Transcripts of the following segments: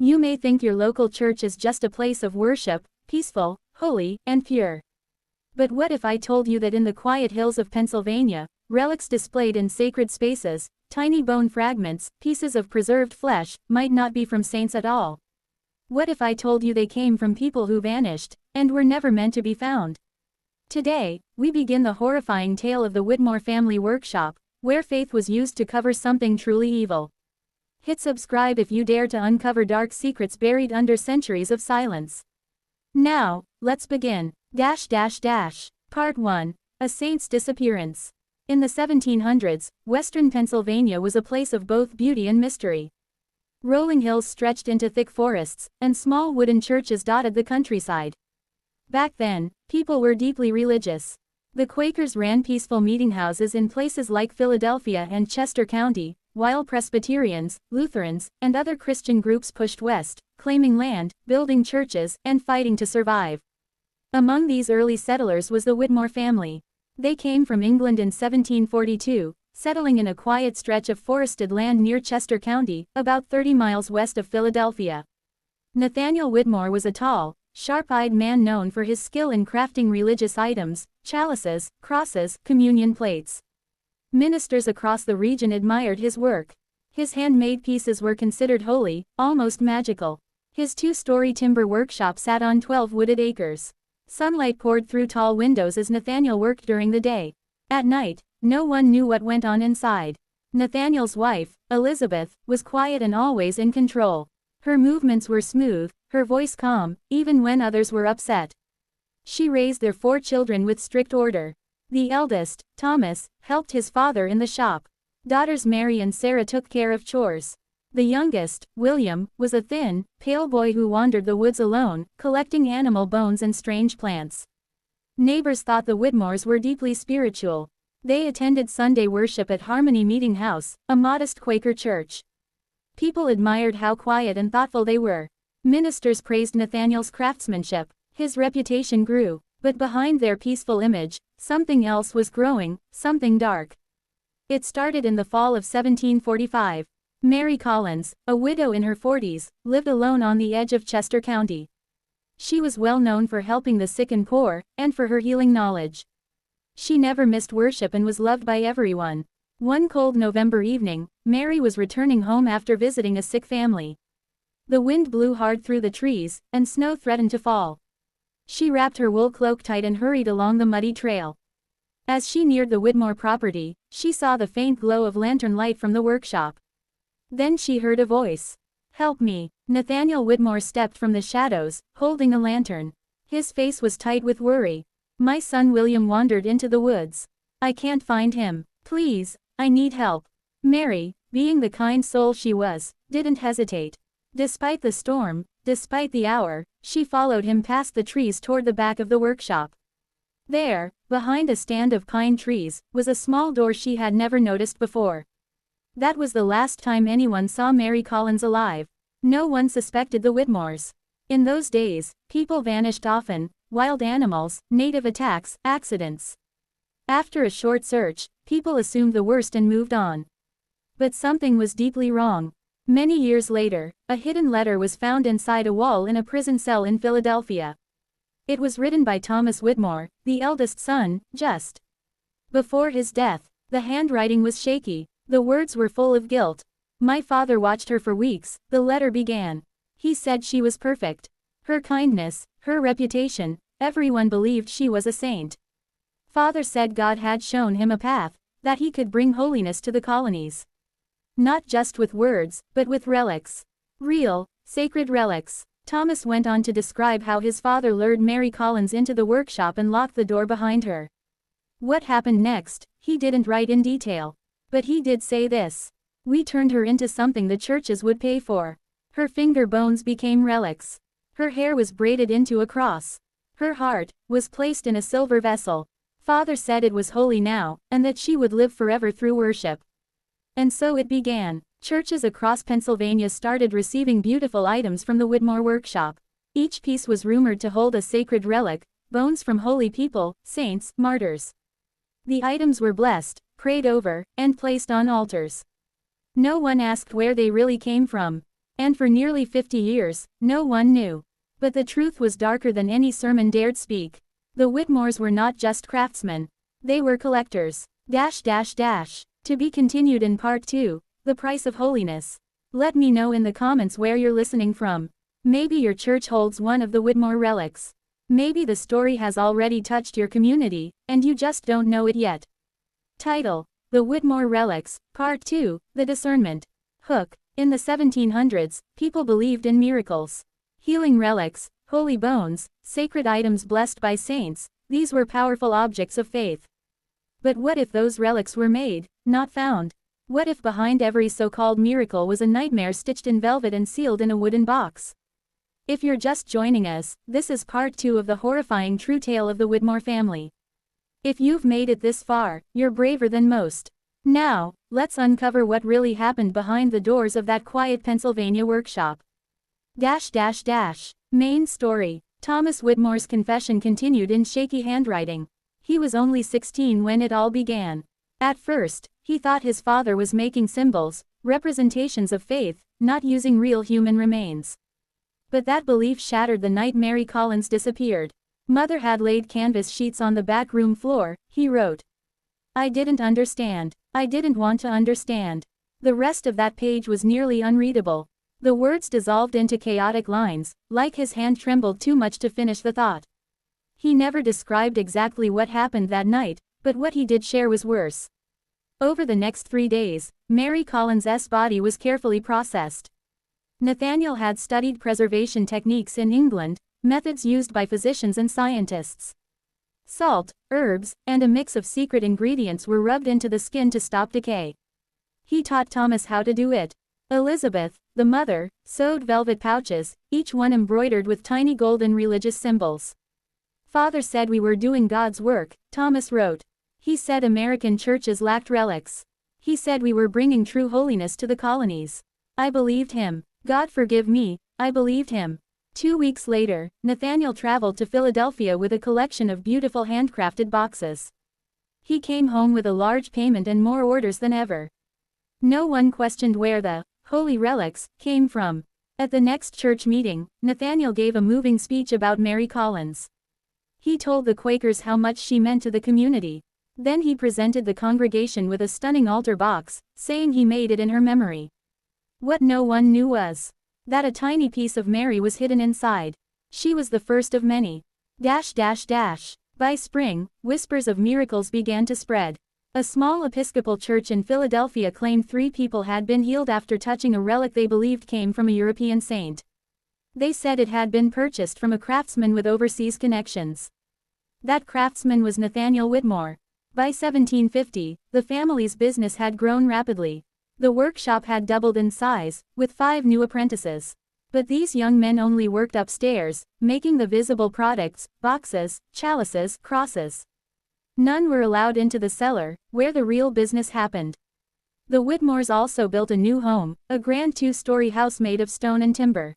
You may think your local church is just a place of worship, peaceful, holy, and pure. But what if I told you that in the quiet hills of Pennsylvania, relics displayed in sacred spaces, tiny bone fragments, pieces of preserved flesh, might not be from saints at all? What if I told you they came from people who vanished, and were never meant to be found? Today, we begin the horrifying tale of the Whitmore family workshop, where faith was used to cover something truly evil. Hit subscribe if you dare to uncover dark secrets buried under centuries of silence. Now, let's begin. Part 1. A saint's disappearance. In the 1700s, western Pennsylvania was a place of both beauty and mystery. Rolling hills stretched into thick forests, and small wooden churches dotted the countryside. Back then, people were deeply religious. The Quakers ran peaceful meetinghouses in places like Philadelphia and Chester County, while Presbyterians, Lutherans, and other Christian groups pushed west, claiming land, building churches, and fighting to survive. Among these early settlers was the Whitmore family. They came from England in 1742, settling in a quiet stretch of forested land near Chester County, about 30 miles west of Philadelphia. Nathaniel Whitmore was a tall, sharp-eyed man known for his skill in crafting religious items, chalices, crosses, communion plates. Ministers across the region admired his work. His handmade pieces were considered holy, almost magical. His two-story timber workshop sat on 12 wooded acres. Sunlight poured through tall windows as Nathaniel worked during the day. At night, no one knew what went on inside. Nathaniel's wife, Elizabeth, was quiet and always in control. Her movements were smooth, her voice calm, even when others were upset. She raised their 4 children with strict order. The eldest, Thomas, helped his father in the shop. Daughters Mary and Sarah took care of chores. The youngest, William, was a thin, pale boy who wandered the woods alone, collecting animal bones and strange plants. Neighbors thought the Whitmores were deeply spiritual. They attended Sunday worship at Harmony Meeting House, a modest Quaker church. People admired how quiet and thoughtful they were. Ministers praised Nathaniel's craftsmanship. His reputation grew, but behind their peaceful image, something else was growing, something dark. It started in the fall of 1745. Mary Collins, a widow in her 40s, lived alone on the edge of Chester County. She was well known for helping the sick and poor, and for her healing knowledge. She never missed worship and was loved by everyone. One cold November evening, Mary was returning home after visiting a sick family. The wind blew hard through the trees, and snow threatened to fall. She wrapped her wool cloak tight and hurried along the muddy trail. As she neared the Whitmore property, she saw the faint glow of lantern light from the workshop. Then she heard a voice. "Help me." Nathaniel Whitmore stepped from the shadows, holding a lantern. His face was tight with worry. "My son William wandered into the woods. I can't find him. Please, I need help." Mary, being the kind soul she was, didn't hesitate. Despite the storm, despite the hour, she followed him past the trees toward the back of the workshop. There, behind a stand of pine trees, was a small door she had never noticed before. That was the last time anyone saw Mary Collins alive. No one suspected the Whitmores. In those days, people vanished often, wild animals, native attacks, accidents. After a short search, people assumed the worst and moved on. But something was deeply wrong. Many years later, a hidden letter was found inside a wall in a prison cell in Philadelphia. It was written by Thomas Whitmore, the eldest son, just before his death. The handwriting was shaky. The words were full of guilt. "My father watched her for weeks," the letter began. "He said she was perfect. Her kindness, her reputation, everyone believed she was a saint. Father said God had shown him a path, that he could bring holiness to the colonies. Not just with words, but with relics. Real, sacred relics." Thomas went on to describe how his father lured Mary Collins into the workshop and locked the door behind her. What happened next, he didn't write in detail. But he did say this: "We turned her into something the churches would pay for. Her finger bones became relics. Her hair was braided into a cross. Her heart was placed in a silver vessel. Father said it was holy now, and that she would live forever through worship." And so it began. Churches across Pennsylvania started receiving beautiful items from the Whitmore workshop. Each piece was rumored to hold a sacred relic, bones from holy people, saints, martyrs. The items were blessed, prayed over, and placed on altars. No one asked where they really came from. And for nearly 50 years, no one knew. But the truth was darker than any sermon dared speak. The Whitmores were not just craftsmen. They were collectors. To be continued in part 2, The Price of Holiness. Let me know in the comments where you're listening from. Maybe your church holds one of the Whitmore relics. Maybe the story has already touched your community, and you just don't know it yet. Title: The Whitmore Relics, Part 2, The Discernment. Hook. In the 1700s, people believed in miracles. Healing relics, holy bones, sacred items blessed by saints, these were powerful objects of faith. But what if those relics were made, not found? What if behind every so-called miracle was a nightmare stitched in velvet and sealed in a wooden box? If you're just joining us, this is part 2 of the horrifying true tale of the Whitmore family. If you've made it this far, you're braver than most. Now, let's uncover what really happened behind the doors of that quiet Pennsylvania workshop. Main story. Thomas Whitmore's confession continued in shaky handwriting. He was only 16 when it all began. At first, he thought his father was making symbols, representations of faith, not using real human remains. But that belief shattered the night Mary Collins disappeared. Mother had laid canvas sheets on the back room floor, he wrote. I didn't understand. I didn't want to understand. The rest of that page was nearly unreadable. The words dissolved into chaotic lines, like his hand trembled too much to finish the thought. He never described exactly what happened that night, but what he did share was worse. Over the next 3 days, Mary Collins's body was carefully processed. Nathaniel had studied preservation techniques in England, methods used by physicians and scientists. Salt, herbs, and a mix of secret ingredients were rubbed into the skin to stop decay. He taught Thomas how to do it. Elizabeth, the mother, sewed velvet pouches, each one embroidered with tiny golden religious symbols. Father said we were doing God's work, Thomas wrote. He said American churches lacked relics. He said we were bringing true holiness to the colonies. I believed him. God forgive me, I believed him. 2 weeks later, Nathaniel traveled to Philadelphia with a collection of beautiful handcrafted boxes. He came home with a large payment and more orders than ever. No one questioned where the holy relics came from. At the next church meeting, Nathaniel gave a moving speech about Mary Collins. He told the Quakers how much she meant to the community. Then he presented the congregation with a stunning altar box, saying he made it in her memory. What no one knew was that a tiny piece of Mary was hidden inside. She was the first of many. By spring, whispers of miracles began to spread. A small Episcopal church in Philadelphia claimed 3 people had been healed after touching a relic they believed came from a European saint. They said it had been purchased from a craftsman with overseas connections. That craftsman was Nathaniel Whitmore. By 1750, the family's business had grown rapidly. The workshop had doubled in size, with 5 new apprentices. But these young men only worked upstairs, making the visible products, boxes, chalices, crosses. None were allowed into the cellar, where the real business happened. The Whitmores also built a new home, a grand 2-story house made of stone and timber.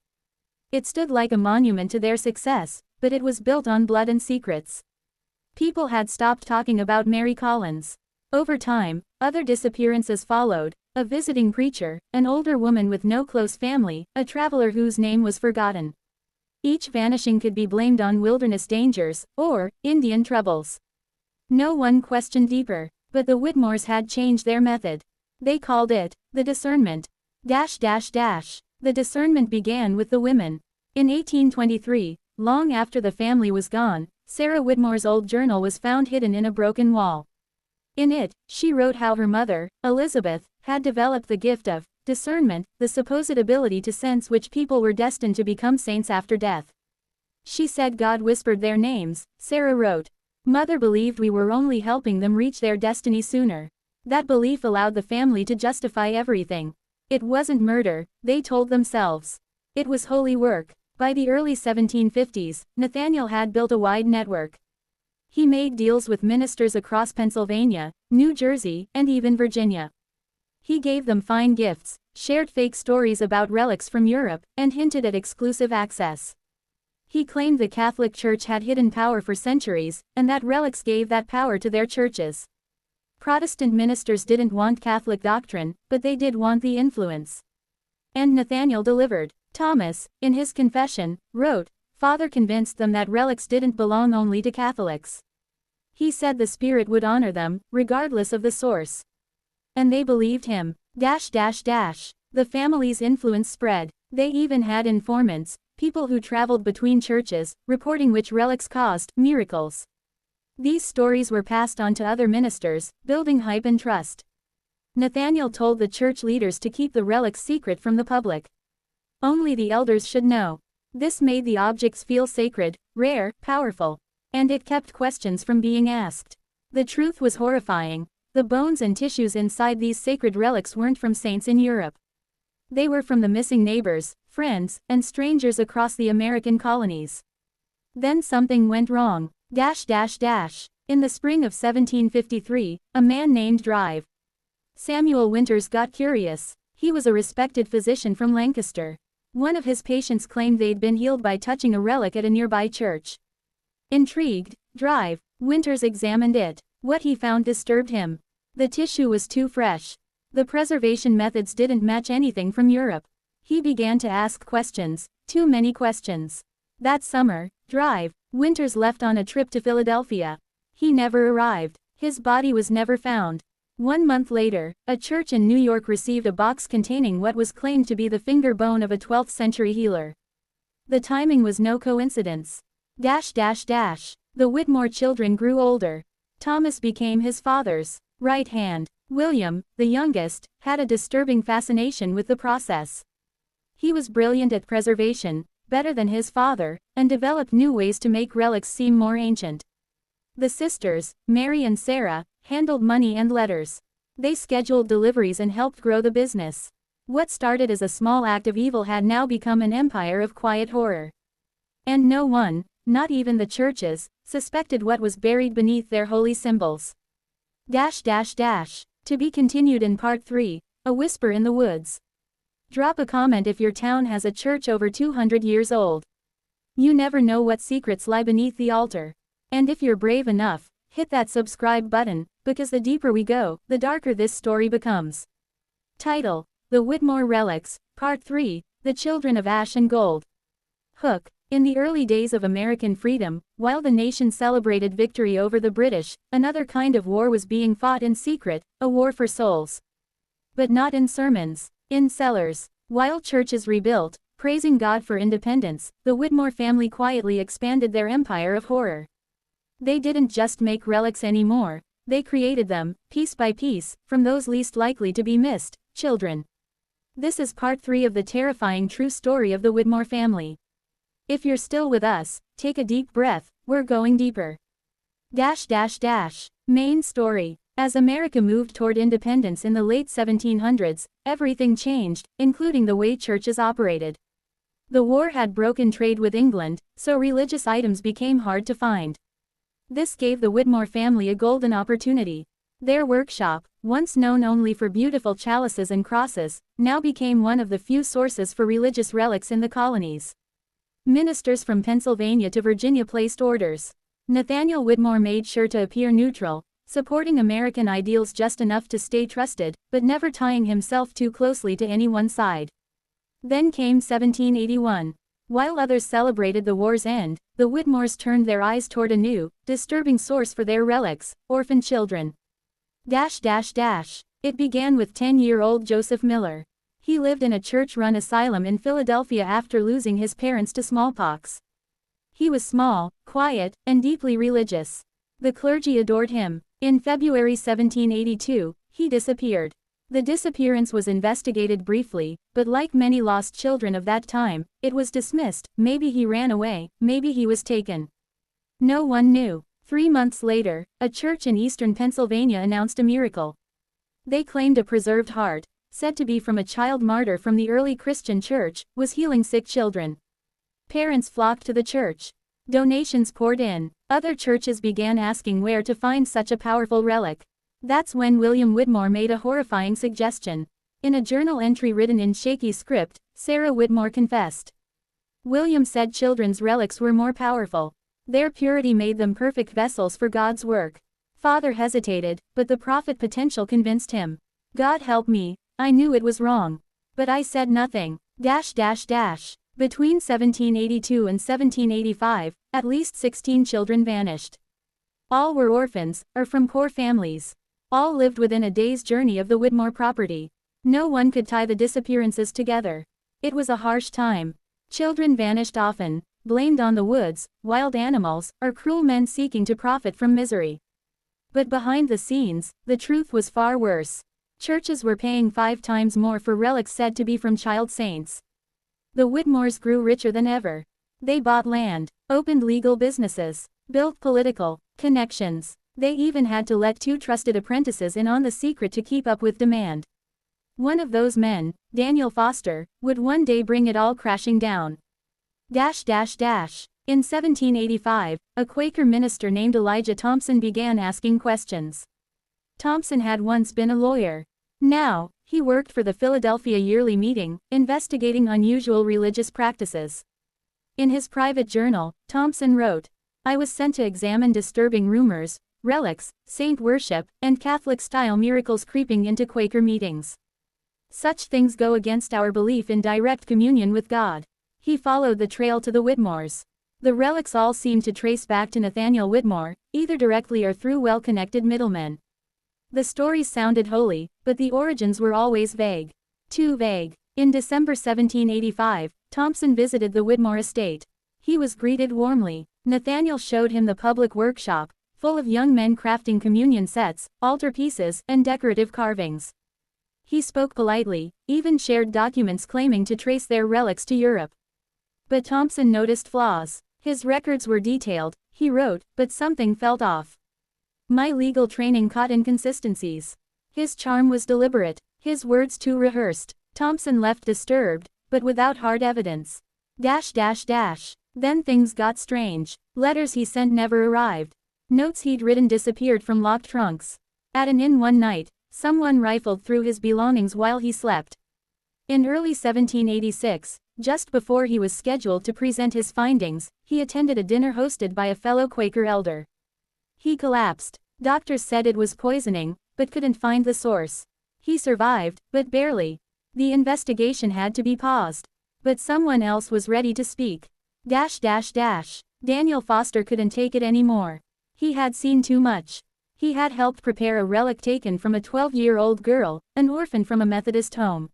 It stood like a monument to their success, but it was built on blood and secrets. People had stopped talking about Mary Collins. Over time, other disappearances followed, a visiting preacher, an older woman with no close family, a traveler whose name was forgotten. Each vanishing could be blamed on wilderness dangers, or Indian troubles. No one questioned deeper, but the Whitmores had changed their method. They called it the discernment. The discernment began with the women. In 1823, long after the family was gone, Sarah Whitmore's old journal was found hidden in a broken wall. In it, she wrote how her mother, Elizabeth, had developed the gift of discernment, the supposed ability to sense which people were destined to become saints after death. She said God whispered their names, Sarah wrote. Mother believed we were only helping them reach their destiny sooner. That belief allowed the family to justify everything. It wasn't murder, they told themselves. It was holy work. By the early 1750s, Nathaniel had built a wide network. He made deals with ministers across Pennsylvania, New Jersey, and even Virginia. He gave them fine gifts, shared fake stories about relics from Europe, and hinted at exclusive access. He claimed the Catholic Church had hidden power for centuries, and that relics gave that power to their churches. Protestant ministers didn't want Catholic doctrine, but they did want the influence. And Nathaniel delivered. Thomas, in his confession, wrote, "Father convinced them that relics didn't belong only to Catholics. He said the Spirit would honor them, regardless of the source. And they believed him. The family's influence spread. They even had informants, people who traveled between churches, reporting which relics caused miracles. These stories were passed on to other ministers, building hype and trust. Nathaniel told the church leaders to keep the relics secret from the public. Only the elders should know. This made the objects feel sacred, rare, powerful. And it kept questions from being asked. The truth was horrifying. The bones and tissues inside these sacred relics weren't from saints in Europe. They were from the missing neighbors, friends, and strangers across the American colonies. Then something went wrong. In the spring of 1753, a man named Drive Samuel Winters got curious. He was a respected physician from Lancaster. One of his patients claimed they'd been healed by touching a relic at a nearby church. Intrigued, Winters examined it. What he found disturbed him. The tissue was too fresh. The preservation methods didn't match anything from Europe. He began to ask questions, too many questions. That summer, Winters left on a trip to Philadelphia. He never arrived. His body was never found. 1 month later, a church in New York received a box containing what was claimed to be the finger bone of a 12th century healer. The timing was no coincidence. The Whitmore children grew older. Thomas became his father's right hand. William, the youngest, had a disturbing fascination with the process. He was brilliant at preservation, better than his father, and developed new ways to make relics seem more ancient. The sisters, Mary and Sarah, handled money and letters. They scheduled deliveries and helped grow the business. What started as a small act of evil had now become an empire of quiet horror. And no one, not even the churches, suspected what was buried beneath their holy symbols. To be continued in Part 3, A Whisper in the Woods. Drop a comment if your town has a church over 200 years old. You never know what secrets lie beneath the altar. And if you're brave enough, hit that subscribe button, because the deeper we go, the darker this story becomes. Title: The Whitmore Relics, Part 3, The Children of Ash and Gold. Hook. In the early days of American freedom, while the nation celebrated victory over the British, another kind of war was being fought in secret, a war for souls. But not in sermons, in cellars. While churches rebuilt, praising God for independence, the Whitmore family quietly expanded their empire of horror. They didn't just make relics anymore, they created them, piece by piece, from those least likely to be missed, children. This is Part 3 of the terrifying true story of the Whitmore family. If you're still with us, take a deep breath, we're going deeper. Main story. As America moved toward independence in the late 1700s, everything changed, including the way churches operated. The war had broken trade with England, so religious items became hard to find. This gave the Whitmore family a golden opportunity. Their workshop, once known only for beautiful chalices and crosses, now became one of the few sources for religious relics in the colonies. Ministers from Pennsylvania to Virginia placed orders. Nathaniel Whitmore made sure to appear neutral, supporting American ideals just enough to stay trusted, but never tying himself too closely to any one side. Then came 1781. While others celebrated the war's end, the Whitmores turned their eyes toward a new, disturbing source for their relics: orphan children. It began with 10-year-old Joseph Miller. He lived in a church-run asylum in Philadelphia after losing his parents to smallpox. He was small, quiet, and deeply religious. The clergy adored him. In February 1782, he disappeared. The disappearance was investigated briefly, but like many lost children of that time, it was dismissed. Maybe he ran away, maybe he was taken. No one knew. 3 months later, a church in eastern Pennsylvania announced a miracle. They claimed a preserved heart, said to be from a child martyr from the early Christian church, was healing sick children. Parents flocked to the church. Donations poured in. Other churches began asking where to find such a powerful relic. That's when William Whitmore made a horrifying suggestion. In a journal entry written in shaky script, Sarah Whitmore confessed. William said children's relics were more powerful. Their purity made them perfect vessels for God's work. Father hesitated, but the prophet potential convinced him. God help me, I knew it was wrong. But I said nothing. Between 1782 and 1785, at least 16 children vanished. All were orphans, or from poor families. All lived within a day's journey of the Whitmore property. No one could tie the disappearances together. It was a harsh time. Children vanished often, blamed on the woods, wild animals, or cruel men seeking to profit from misery. But behind the scenes, the truth was far worse. Churches were paying 5 times more for relics said to be from child saints. The Whitmores grew richer than ever. They bought land, opened legal businesses, built political connections. They even had to let 2 trusted apprentices in on the secret to keep up with demand. One of those men, Daniel Foster, would one day bring it all crashing down. In 1785, a Quaker minister named Elijah Thompson began asking questions. Thompson had once been a lawyer. Now, he worked for the Philadelphia Yearly Meeting, investigating unusual religious practices. In his private journal, Thompson wrote, "I was sent to examine disturbing rumors, relics, saint worship, and Catholic-style miracles creeping into Quaker meetings. Such things go against our belief in direct communion with God." He followed the trail to the Whitmores. The relics all seemed to trace back to Nathaniel Whitmore, either directly or through well-connected middlemen. The stories sounded holy, but the origins were always vague. Too vague. In December 1785, Thompson visited the Whitmore estate. He was greeted warmly. Nathaniel showed him the public workshop, full of young men crafting communion sets, altar pieces, and decorative carvings. He spoke politely, even shared documents claiming to trace their relics to Europe. But Thompson noticed flaws. His records were detailed, he wrote, but something felt off. My legal training caught inconsistencies. His charm was deliberate, his words too rehearsed. Thompson left disturbed, but without hard evidence. Then things got strange. Letters he sent never arrived. Notes he'd written disappeared from locked trunks. At an inn one night, someone rifled through his belongings while he slept. In early 1786, just before he was scheduled to present his findings, he attended a dinner hosted by a fellow Quaker elder. He collapsed. Doctors said it was poisoning, but couldn't find the source. He survived, but barely. The investigation had to be paused. But someone else was ready to speak. Daniel Foster couldn't take it anymore. He had seen too much. He had helped prepare a relic taken from a 12-year-old girl, an orphan from a Methodist home.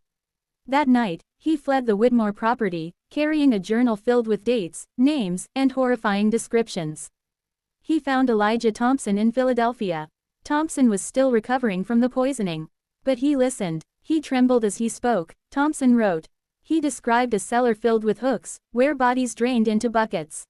That night, he fled the Whitmore property, carrying a journal filled with dates, names, and horrifying descriptions. He found Elijah Thompson in Philadelphia. Thompson was still recovering from the poisoning. But he listened. He trembled as he spoke. Thompson wrote. He described a cellar filled with hooks, where bodies drained into buckets.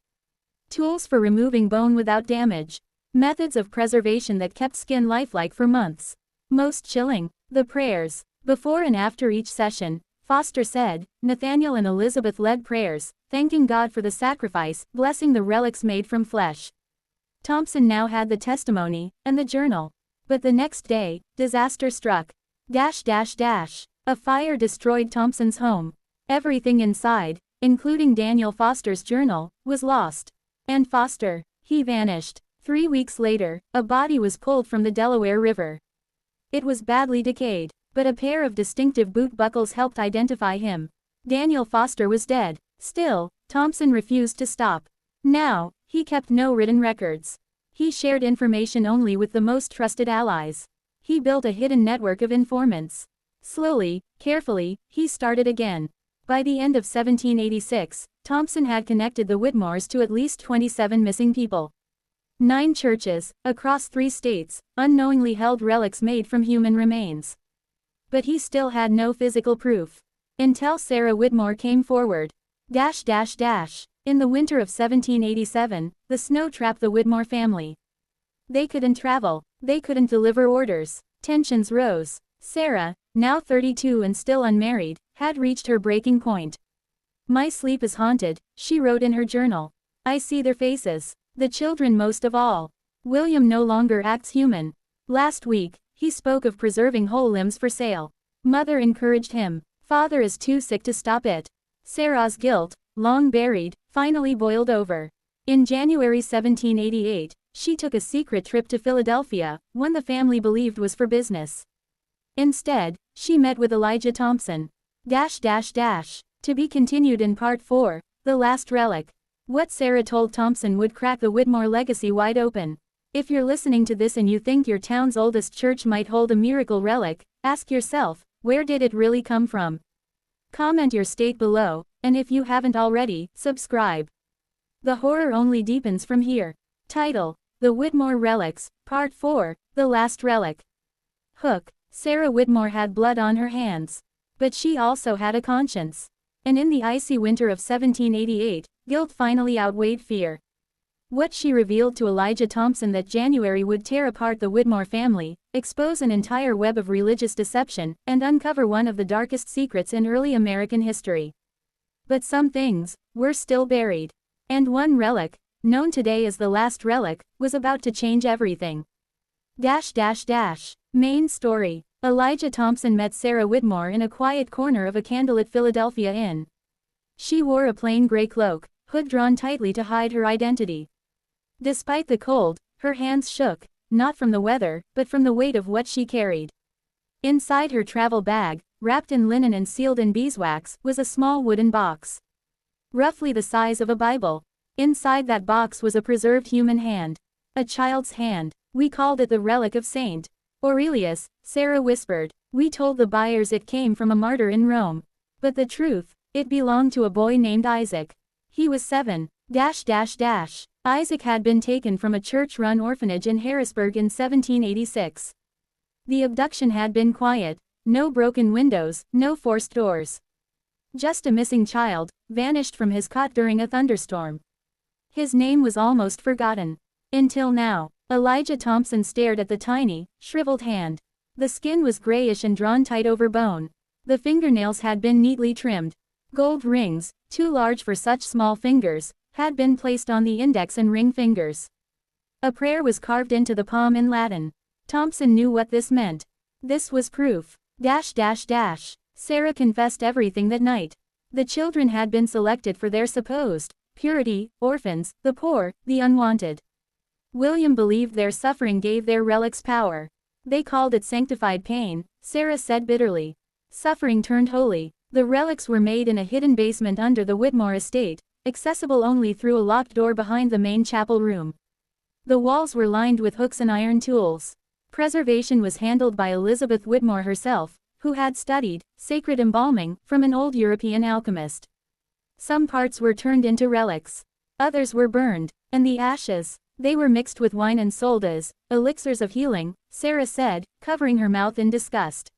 Tools for removing bone without damage. Methods of preservation that kept skin lifelike for months. Most chilling, the prayers. Before and after each session, Foster said, Nathaniel and Elizabeth led prayers, thanking God for the sacrifice, blessing the relics made from flesh. Thompson now had the testimony, and the journal. But the next day, disaster struck. A fire destroyed Thompson's home. Everything inside, including Daniel Foster's journal, was lost. And Foster, he vanished. 3 weeks later, a body was pulled from the Delaware River. It was badly decayed, but a pair of distinctive boot buckles helped identify him. Daniel Foster was dead. Still, Thompson refused to stop. Now, he kept no written records. He shared information only with the most trusted allies. He built a hidden network of informants. Slowly, carefully, he started again. By the end of 1786, Thompson had connected the Whitmores to at least 27 missing people. 9 churches, across 3 states, unknowingly held relics made from human remains. But he still had no physical proof. Until Sarah Whitmore came forward. In the winter of 1787, the snow trapped the Whitmore family. They couldn't travel. They couldn't deliver orders. Tensions rose. Sarah, now 32 and still unmarried, had reached her breaking point. My sleep is haunted, she wrote in her journal. I see their faces. The children most of all. William no longer acts human. Last week, he spoke of preserving whole limbs for sale. Mother encouraged him. Father is too sick to stop it. Sarah's guilt, long buried, finally boiled over. In January 1788, she took a secret trip to Philadelphia, one the family believed was for business. Instead, she met with Elijah Thompson. To be continued in Part 4, The Last Relic. What Sarah told Thompson would crack the Whitmore legacy wide open. If you're listening to this and you think your town's oldest church might hold a miracle relic, ask yourself, where did it really come from? Comment your state below, and if you haven't already, subscribe. The horror only deepens from here. Title: The Whitmore Relics, Part 4, The Last Relic. Hook. Sarah Whitmore had blood on her hands. But she also had a conscience. And in the icy winter of 1788, guilt finally outweighed fear. What she revealed to Elijah Thompson that January would tear apart the Whitmore family, expose an entire web of religious deception, and uncover one of the darkest secrets in early American history. But some things were still buried. And one relic, known today as the Last Relic, was about to change everything. Main story. Elijah Thompson met Sarah Whitmore in a quiet corner of a candlelit Philadelphia inn. She wore a plain gray cloak, hood drawn tightly to hide her identity. Despite the cold, her hands shook, not from the weather, but from the weight of what she carried. Inside her travel bag, wrapped in linen and sealed in beeswax, was a small wooden box. Roughly the size of a Bible. Inside that box was a preserved human hand. A child's hand. We called it the relic of Saint Aurelius, Sarah whispered. We told the buyers it came from a martyr in Rome. But the truth, it belonged to a boy named Isaac. He was 7. Isaac had been taken from a church-run orphanage in Harrisburg in 1786. The abduction had been quiet. No broken windows, no forced doors. Just a missing child, vanished from his cot during a thunderstorm. His name was almost forgotten. Until now. Elijah Thompson stared at the tiny, shriveled hand. The skin was grayish and drawn tight over bone. The fingernails had been neatly trimmed. Gold rings, too large for such small fingers, had been placed on the index and ring fingers. A prayer was carved into the palm in Latin. Thompson knew what this meant. This was proof. Sarah confessed everything that night. The children had been selected for their supposed purity, orphans, the poor, the unwanted. William believed their suffering gave their relics power. They called it sanctified pain, Sarah said bitterly. Suffering turned holy. The relics were made in a hidden basement under the Whitmore estate, accessible only through a locked door behind the main chapel room. The walls were lined with hooks and iron tools. Preservation was handled by Elizabeth Whitmore herself, who had studied sacred embalming from an old European alchemist. Some parts were turned into relics. Others were burned, and the ashes, they were mixed with wine and sold as elixirs of healing, Sarah said, covering her mouth in disgust.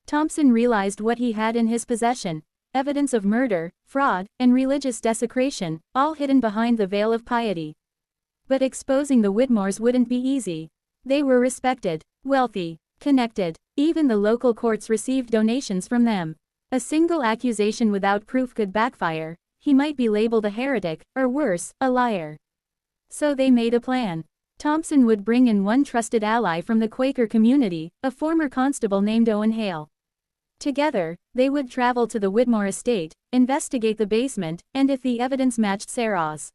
Thompson realized what he had in his possession. Evidence of murder, fraud, and religious desecration, all hidden behind the veil of piety. But exposing the Whitmores wouldn't be easy. They were respected, wealthy, connected. Even the local courts received donations from them. A single accusation without proof could backfire. He might be labeled a heretic, or worse, a liar. So they made a plan. Thompson would bring in one trusted ally from the Quaker community, a former constable named Owen Hale. Together, they would travel to the Whitmore estate, investigate the basement, and if the evidence matched Sarah's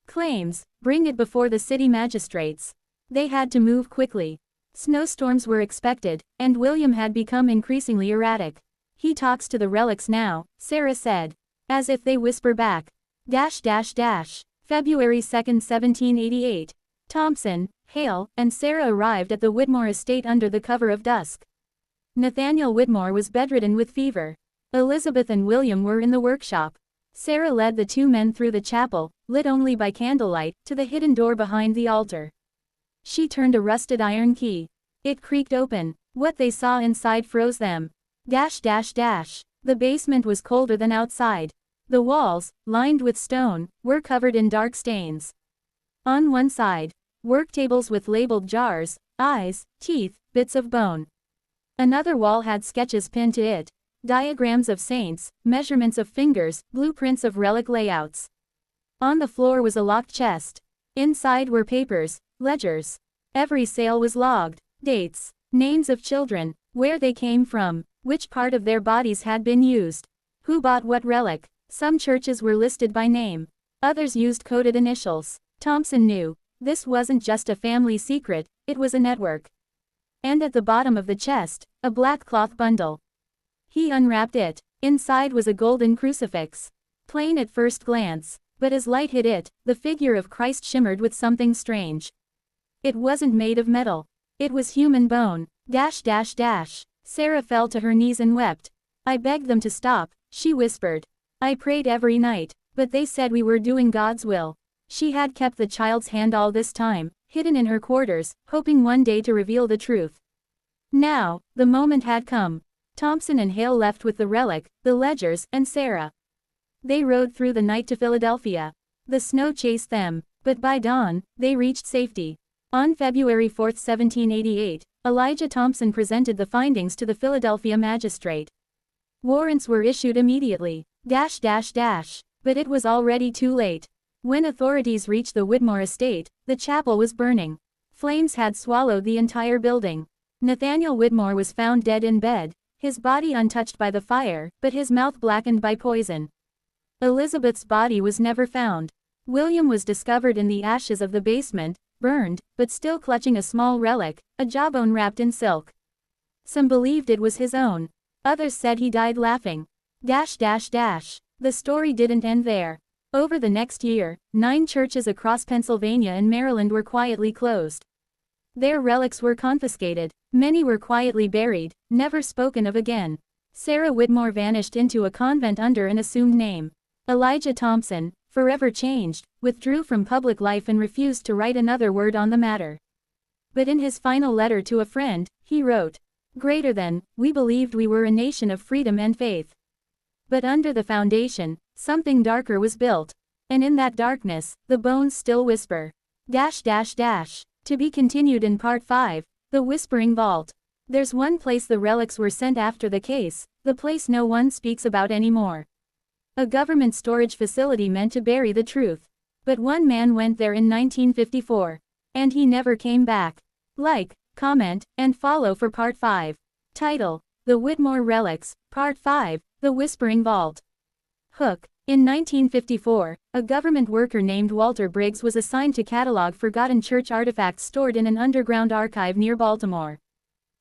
claims, bring it before the city magistrates. They had to move quickly. Snowstorms were expected, and William had become increasingly erratic. He talks to the relics now, Sarah said. As if they whisper back. February 2, 1788. Thompson, Hale, and Sarah arrived at the Whitmore estate under the cover of dusk. Nathaniel Whitmore was bedridden with fever. Elizabeth and William were in the workshop. Sarah led the two men through the chapel, lit only by candlelight, to the hidden door behind the altar. She turned a rusted iron key. It creaked open. What they saw inside froze them. The basement was colder than outside. The walls, lined with stone, were covered in dark stains. On one side, work tables with labeled jars, eyes, teeth, bits of bone. Another wall had sketches pinned to it. Diagrams of saints, measurements of fingers, blueprints of relic layouts. On the floor was a locked chest. Inside were papers, ledgers. Every sale was logged. Dates, names of children, where they came from, which part of their bodies had been used, who bought what relic. Some churches were listed by name. Others used coded initials. Thompson knew. This wasn't just a family secret, it was a network. And at the bottom of the chest, a black cloth bundle. He unwrapped it. Inside was a golden crucifix. Plain at first glance, but as light hit it, the figure of Christ shimmered with something strange. It wasn't made of metal. It was human bone. Sarah fell to her knees and wept. I begged them to stop, she whispered. I prayed every night, but they said we were doing God's will. She had kept the child's hand all this time, hidden in her quarters, hoping one day to reveal the truth. Now, the moment had come. Thompson and Hale left with the relic, the ledgers, and Sarah. They rode through the night to Philadelphia. The snow chased them, but by dawn, they reached safety. On February 4, 1788, Elijah Thompson presented the findings to the Philadelphia magistrate. Warrants were issued immediately. But it was already too late. When authorities reached the Whitmore estate, the chapel was burning. Flames had swallowed the entire building. Nathaniel Whitmore was found dead in bed, his body untouched by the fire, but his mouth blackened by poison. Elizabeth's body was never found. William was discovered in the ashes of the basement, burned, but still clutching a small relic, a jawbone wrapped in silk. Some believed it was his own. Others said he died laughing. The story didn't end there. Over the next year, 9 churches across Pennsylvania and Maryland were quietly closed. Their relics were confiscated. Many were quietly buried, never spoken of again. Sarah Whitmore vanished into a convent under an assumed name. Elijah Thompson, forever changed, withdrew from public life and refused to write another word on the matter. But in his final letter to a friend, he wrote, "Greater than, we believed we were a nation of freedom and faith. But under the foundation, something darker was built. And in that darkness, the bones still whisper. To be continued in Part 5, The Whispering Vault. There's one place the relics were sent after the case, the place no one speaks about anymore. A government storage facility meant to bury the truth. But one man went there in 1954. And he never came back. Like, comment, and follow for Part 5. Title: The Whitmore Relics, Part 5, The Whispering Vault. Hook. In 1954, a government worker named Walter Briggs was assigned to catalog forgotten church artifacts stored in an underground archive near Baltimore.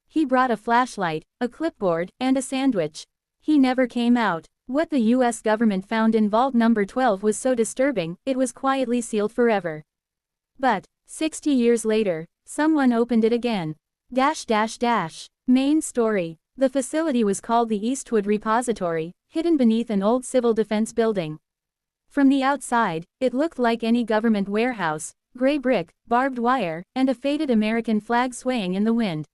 He brought a flashlight, a clipboard, and a sandwich. He never came out. What the U.S. government found in Vault Number 12 was so disturbing, it was quietly sealed forever. But, 60 years later, someone opened it again. Main story. The facility was called the Eastwood Repository, hidden beneath an old civil defense building. From the outside, it looked like any government warehouse, gray brick, barbed wire, and a faded American flag swaying in the wind.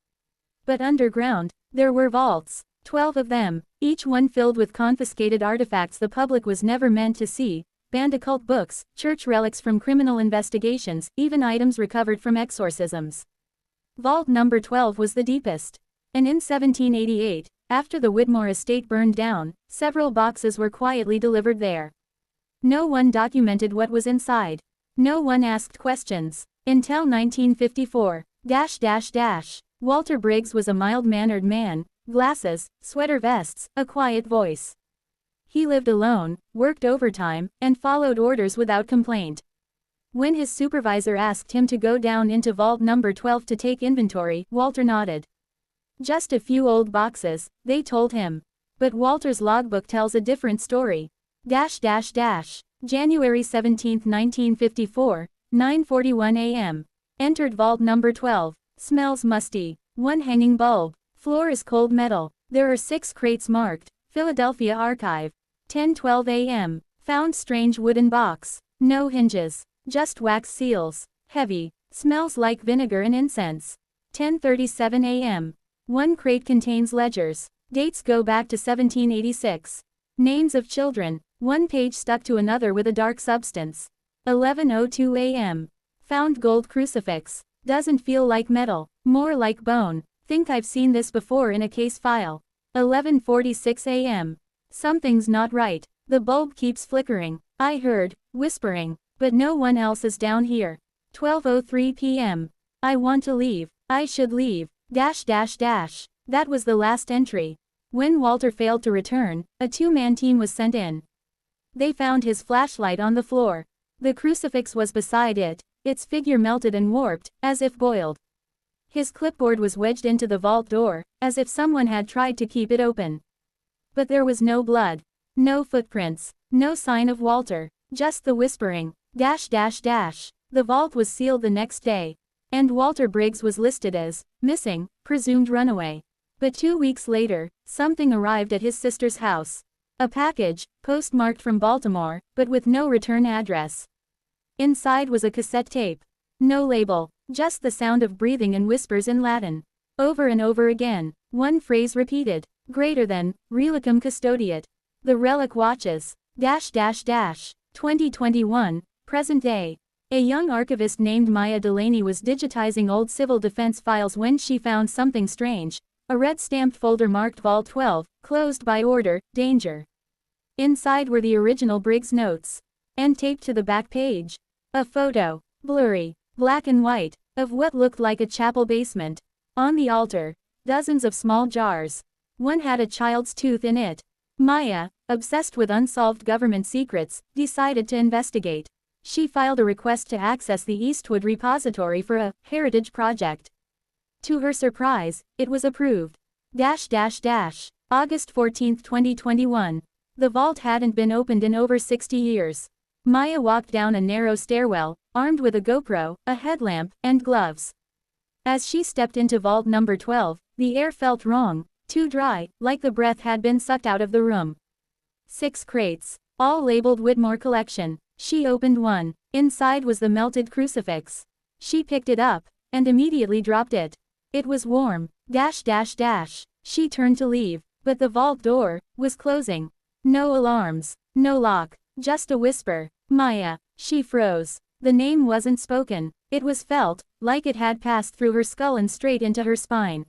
But underground, there were vaults, 12 of them, each one filled with confiscated artifacts the public was never meant to see, banned occult books, church relics from criminal investigations, even items recovered from exorcisms. Vault number 12 was the deepest. And in 1788, after the Whitmore estate burned down, several boxes were quietly delivered there. No one documented what was inside. No one asked questions. Until 1954. Walter Briggs was a mild-mannered man, glasses, sweater vests, a quiet voice. He lived alone, worked overtime, and followed orders without complaint. When his supervisor asked him to go down into vault number 12 to take inventory, Walter nodded. Just a few old boxes, they told him. But Walter's logbook tells a different story. January 17, 1954, 9:41 a.m. Entered vault number 12. Smells musty. One hanging bulb. Floor is cold metal. There are 6 crates marked, Philadelphia Archive. 10:12 a.m. Found strange wooden box. No hinges. Just wax seals. Heavy. Smells like vinegar and incense. 10:37 a.m. One crate contains ledgers. Dates go back to 1786. Names of children. One page stuck to another with a dark substance. 11:02 a.m. Found gold crucifix. Doesn't feel like metal, more like bone. Think I've seen this before in a case file. 11:46 a.m. Something's not right. The bulb keeps flickering. I heard whispering, but no one else is down here. 12:03 p.m. I want to leave. I should leave. That was the last entry. When Walter failed to return, a 2-man team was sent in. They found his flashlight on the floor. The crucifix was beside it, its figure melted and warped, as if boiled. His clipboard was wedged into the vault door, as if someone had tried to keep it open. But there was no blood. No footprints. No sign of Walter. Just the whispering. The vault was sealed the next day. And Walter Briggs was listed as missing, presumed runaway. But 2 weeks later, something arrived at his sister's house. A package, postmarked from Baltimore, but with no return address. Inside was a cassette tape. No label, just the sound of breathing and whispers in Latin. Over and over again, one phrase repeated. Greater than, relicum custodiet. The relic watches. 2021, present day. A young archivist named Maya Delaney was digitizing old civil defense files when she found something strange. A red stamped folder marked Vault 12, closed by order, danger. Inside were the original Briggs notes. And taped to the back page. A photo, blurry, black and white, of what looked like a chapel basement. On the altar, dozens of small jars. One had a child's tooth in it. Maya, obsessed with unsolved government secrets, decided to investigate. She filed a request to access the Eastwood repository for a heritage project. To her surprise, it was approved. August 14, 2021. The vault hadn't been opened in over 60 years. Maya walked down a narrow stairwell, armed with a GoPro, a headlamp, and gloves. As she stepped into vault number 12, the air felt wrong, too dry, like the breath had been sucked out of the room. 6 crates, all labeled Whitmore Collection. She opened one. Inside was the melted crucifix. She picked it up, and immediately dropped it. It was warm. She turned to leave, but the vault door was closing. No alarms, no lock, just a whisper. Maya. She froze. The name wasn't spoken. It was felt, like it had passed through her skull and straight into her spine.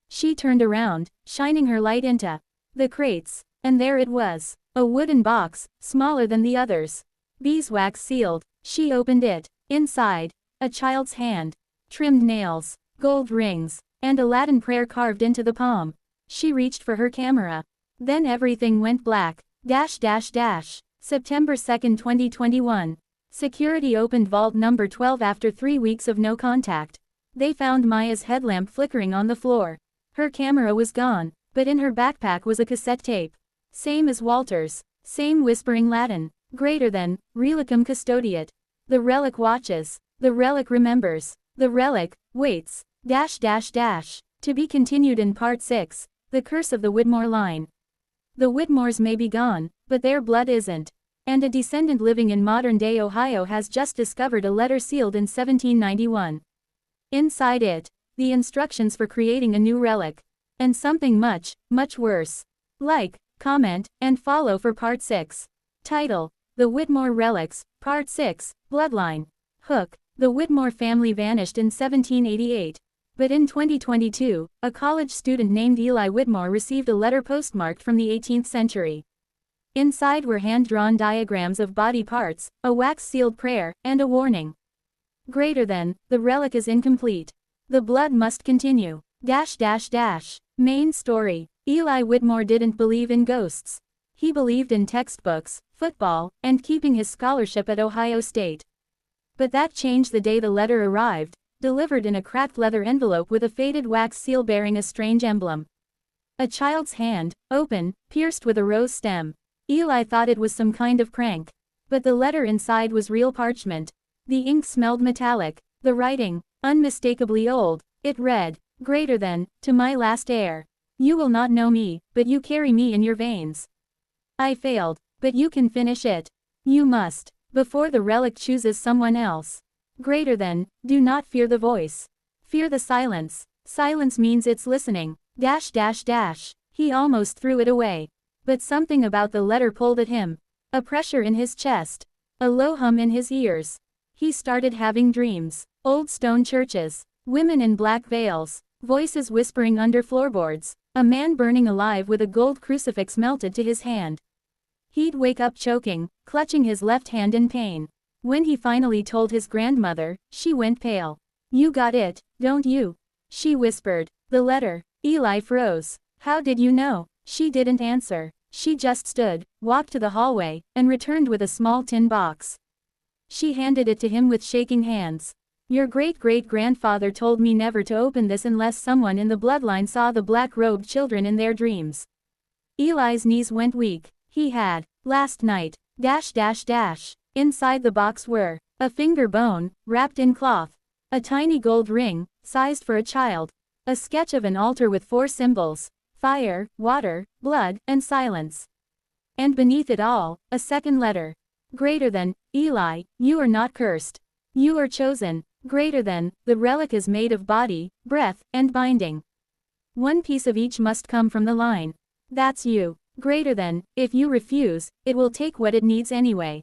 She turned around, shining her light into the crates, and there it was. A wooden box, smaller than the others. Beeswax sealed. She opened it. Inside, a child's hand. Trimmed nails, gold rings, and a Latin prayer carved into the palm. She reached for her camera. Then everything went black. September 2, 2021. Security opened vault number 12 after 3 weeks of no contact. They found Maya's headlamp flickering on the floor. Her camera was gone, but in her backpack was a cassette tape. Same as Walter's. Same whispering Latin. Greater than, relicum custodiet. The relic watches. The relic remembers. The relic, waits. To be continued in part 6, The Curse of the Whitmore Line. The Whitmores may be gone, but their blood isn't. And a descendant living in modern-day Ohio has just discovered a letter sealed in 1791. Inside it, the instructions for creating a new relic. And something much, much worse. Like, comment, and follow for part 6. Title: The Whitmore Relics, Part 6, Bloodline. Hook: the Whitmore family vanished in 1788. But in 2022, a college student named Eli Whitmore received a letter postmarked from the 18th century. Inside were hand-drawn diagrams of body parts, a wax-sealed prayer, and a warning. Greater than, the relic is incomplete. The blood must continue. Main story: Eli Whitmore didn't believe in ghosts. He believed in textbooks, football, and keeping his scholarship at Ohio State. But that changed the day the letter arrived, delivered in a cracked leather envelope with a faded wax seal bearing a strange emblem. A child's hand, open, pierced with a rose stem. Eli thought it was some kind of prank. But the letter inside was real parchment. The ink smelled metallic. The writing, unmistakably old. It read, greater than, to my last heir. You will not know me, but you carry me in your veins. I failed, but you can finish it. You must, before the relic chooses someone else. Greater than, do not fear the voice. Fear the silence. Silence means it's listening. He almost threw it away. But something about the letter pulled at him. A pressure in his chest. A low hum in his ears. He started having dreams. Old stone churches. Women in black veils. Voices whispering under floorboards. A man burning alive with a gold crucifix melted to his hand. He'd wake up choking, clutching his left hand in pain. When he finally told his grandmother, she went pale. You got it, don't you? She whispered. The letter. Eli froze. How did you know? She didn't answer. She just stood, walked to the hallway, and returned with a small tin box. She handed it to him with shaking hands. Your great-great-grandfather told me never to open this unless someone in the bloodline saw the black-robed children in their dreams. Eli's knees went weak. He had, last night, Inside the box were, a finger bone, wrapped in cloth, a tiny gold ring, sized for a child, a sketch of an altar with 4 symbols, fire, water, blood, and silence. And beneath it all, a second letter. Greater than, Eli, you are not cursed. You are chosen. Greater than, the relic is made of body, breath, and binding. 1 piece of each must come from the line. That's you. Greater than, if you refuse, it will take what it needs anyway.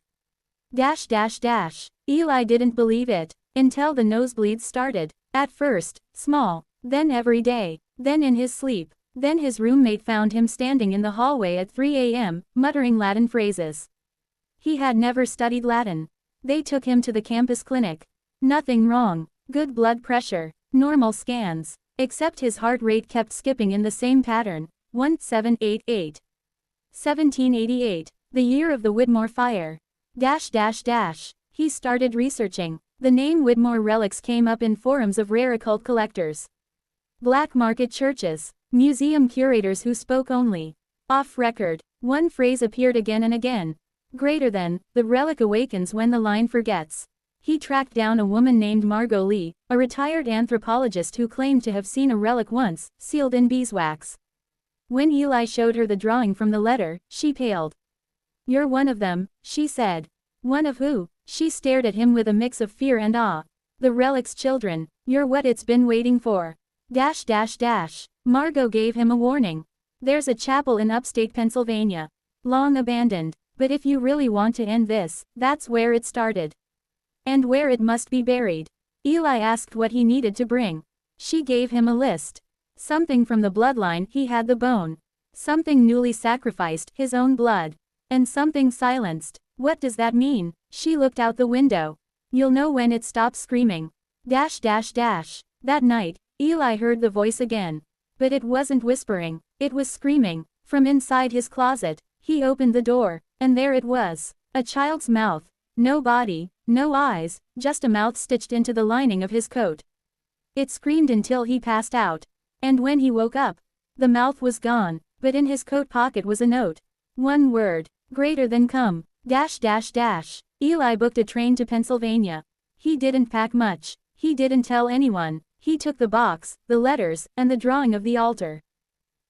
Eli didn't believe it, until the nosebleeds started. At first, small, then every day, then in his sleep. Then his roommate found him standing in the hallway at 3 a.m., muttering Latin phrases. He had never studied Latin. They took him to the campus clinic. Nothing wrong. Good blood pressure. Normal scans. Except his heart rate kept skipping in the same pattern. 1788. 1788. The year of the Whitmore fire. He started researching. The name Whitmore relics came up in forums of rare occult collectors. Black market churches. Museum curators who spoke only off record. 1 phrase appeared again and again. Greater than, the relic awakens when the line forgets. He tracked down a woman named Margot Lee, a retired anthropologist who claimed to have seen a relic once, sealed in beeswax. When Eli showed her the drawing from the letter, she paled. You're one of them, she said. One of who? She stared at him with a mix of fear and awe. The relic's children. You're what it's been waiting for. Margot gave him a warning. There's a chapel in upstate Pennsylvania. Long abandoned. But if you really want to end this, that's where it started. And where it must be buried. Eli asked what he needed to bring. She gave him a list. Something from the bloodline, he had the bone. Something newly sacrificed, his own blood. And something silenced. What does that mean? She looked out the window. You'll know when it stops screaming. That night, Eli heard the voice again. But it wasn't whispering, it was screaming. From inside his closet, he opened the door, and there it was. A child's mouth. No body, no eyes, just a mouth stitched into the lining of his coat. It screamed until he passed out. And when he woke up, the mouth was gone, but in his coat pocket was a note. 1 word. Greater than come. Eli booked a train to Pennsylvania. He didn't pack much. He didn't tell anyone. He took the box, the letters, and the drawing of the altar.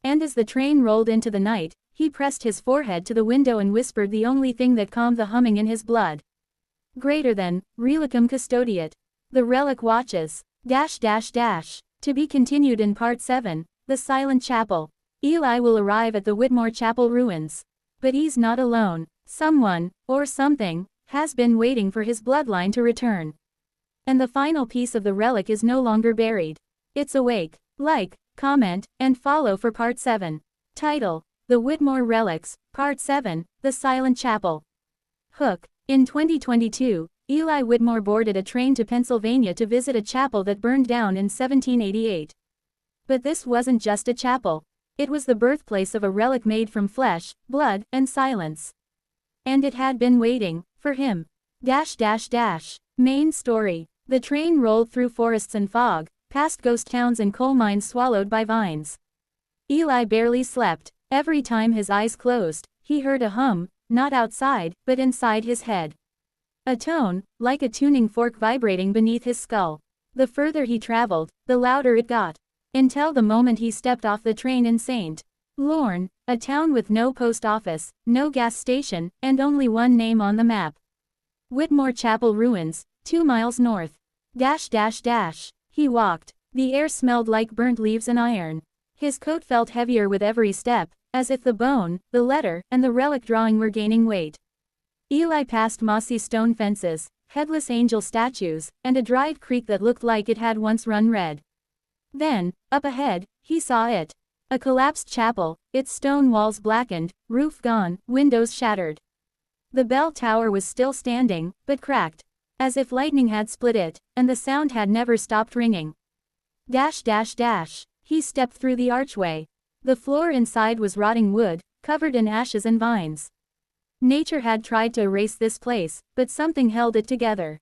And as the train rolled into the night, he pressed his forehead to the window and whispered the only thing that calmed the humming in his blood. Greater than, Relicum custodiet. The relic watches. To be continued in Part 7, The Silent Chapel. Eli will arrive at the Whitmore Chapel ruins. But he's not alone. Someone, or something, has been waiting for his bloodline to return. And the final piece of the relic is no longer buried. It's awake. Like, comment, and follow for Part 7. Title: The Whitmore Relics, Part 7, The Silent Chapel. Hook. In 2022, Eli Whitmore boarded a train to Pennsylvania to visit a chapel that burned down in 1788. But this wasn't just a chapel. It was the birthplace of a relic made from flesh, blood, and silence. And it had been waiting for him. Main story. The train rolled through forests and fog, past ghost towns and coal mines swallowed by vines. Eli barely slept. Every time his eyes closed, he heard a hum, not outside, but inside his head. A tone, like a tuning fork vibrating beneath his skull. The further he traveled, the louder it got. Until the moment he stepped off the train in St. Lorne, a town with no post office, no gas station, and only 1 name on the map. Whitmore Chapel ruins, 2 miles north. He walked. The air smelled like burnt leaves and iron. His coat felt heavier with every step, as if the bone, the letter, and the relic drawing were gaining weight. Eli passed mossy stone fences, headless angel statues, and a dried creek that looked like it had once run red. Then, up ahead, he saw it. A collapsed chapel, its stone walls blackened, roof gone, windows shattered. The bell tower was still standing, but cracked. As if lightning had split it, and the sound had never stopped ringing. He stepped through the archway. The floor inside was rotting wood, covered in ashes and vines. Nature had tried to erase this place, but something held it together.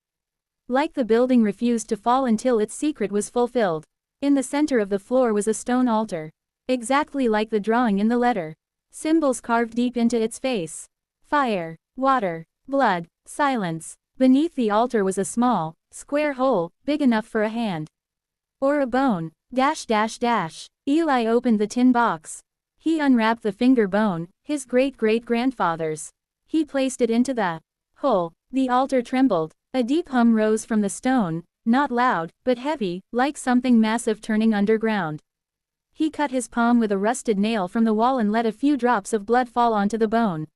Like the building refused to fall until its secret was fulfilled. In the center of the floor was a stone altar. Exactly like the drawing in the letter. Symbols carved deep into its face. Fire, water, blood, silence. Beneath the altar was a small, square hole, big enough for a hand. Or a bone. Eli opened the tin box. He unwrapped the finger bone, his great-great-grandfather's. He placed it into the hole. The altar trembled. A deep hum rose from the stone, not loud, but heavy, like something massive turning underground. He cut his palm with a rusted nail from the wall and let a few drops of blood fall onto the bone.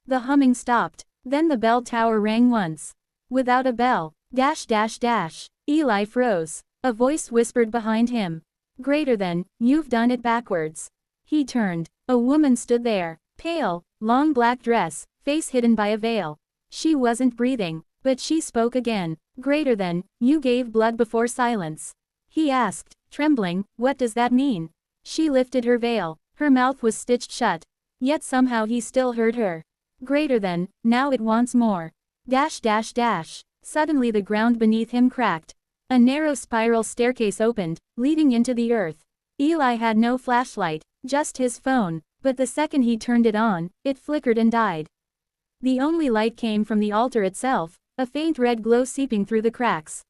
The humming stopped. Then the bell tower rang once. Without a bell. Eli froze. A voice whispered behind him. Greater than, you've done it backwards. He turned. A woman stood there. Pale, long black dress, face hidden by a veil. She wasn't breathing, but she spoke again. Greater than, you gave blood before silence. He asked, trembling, what does that mean? She lifted her veil. Her mouth was stitched shut. Yet somehow he still heard her. Greater than, now it wants more. Suddenly the ground beneath him cracked. A narrow spiral staircase opened, leading into the earth. Eli had no flashlight, just his phone, but the second he turned it on, it flickered and died. The only light came from the altar itself, a faint red glow seeping through the cracks.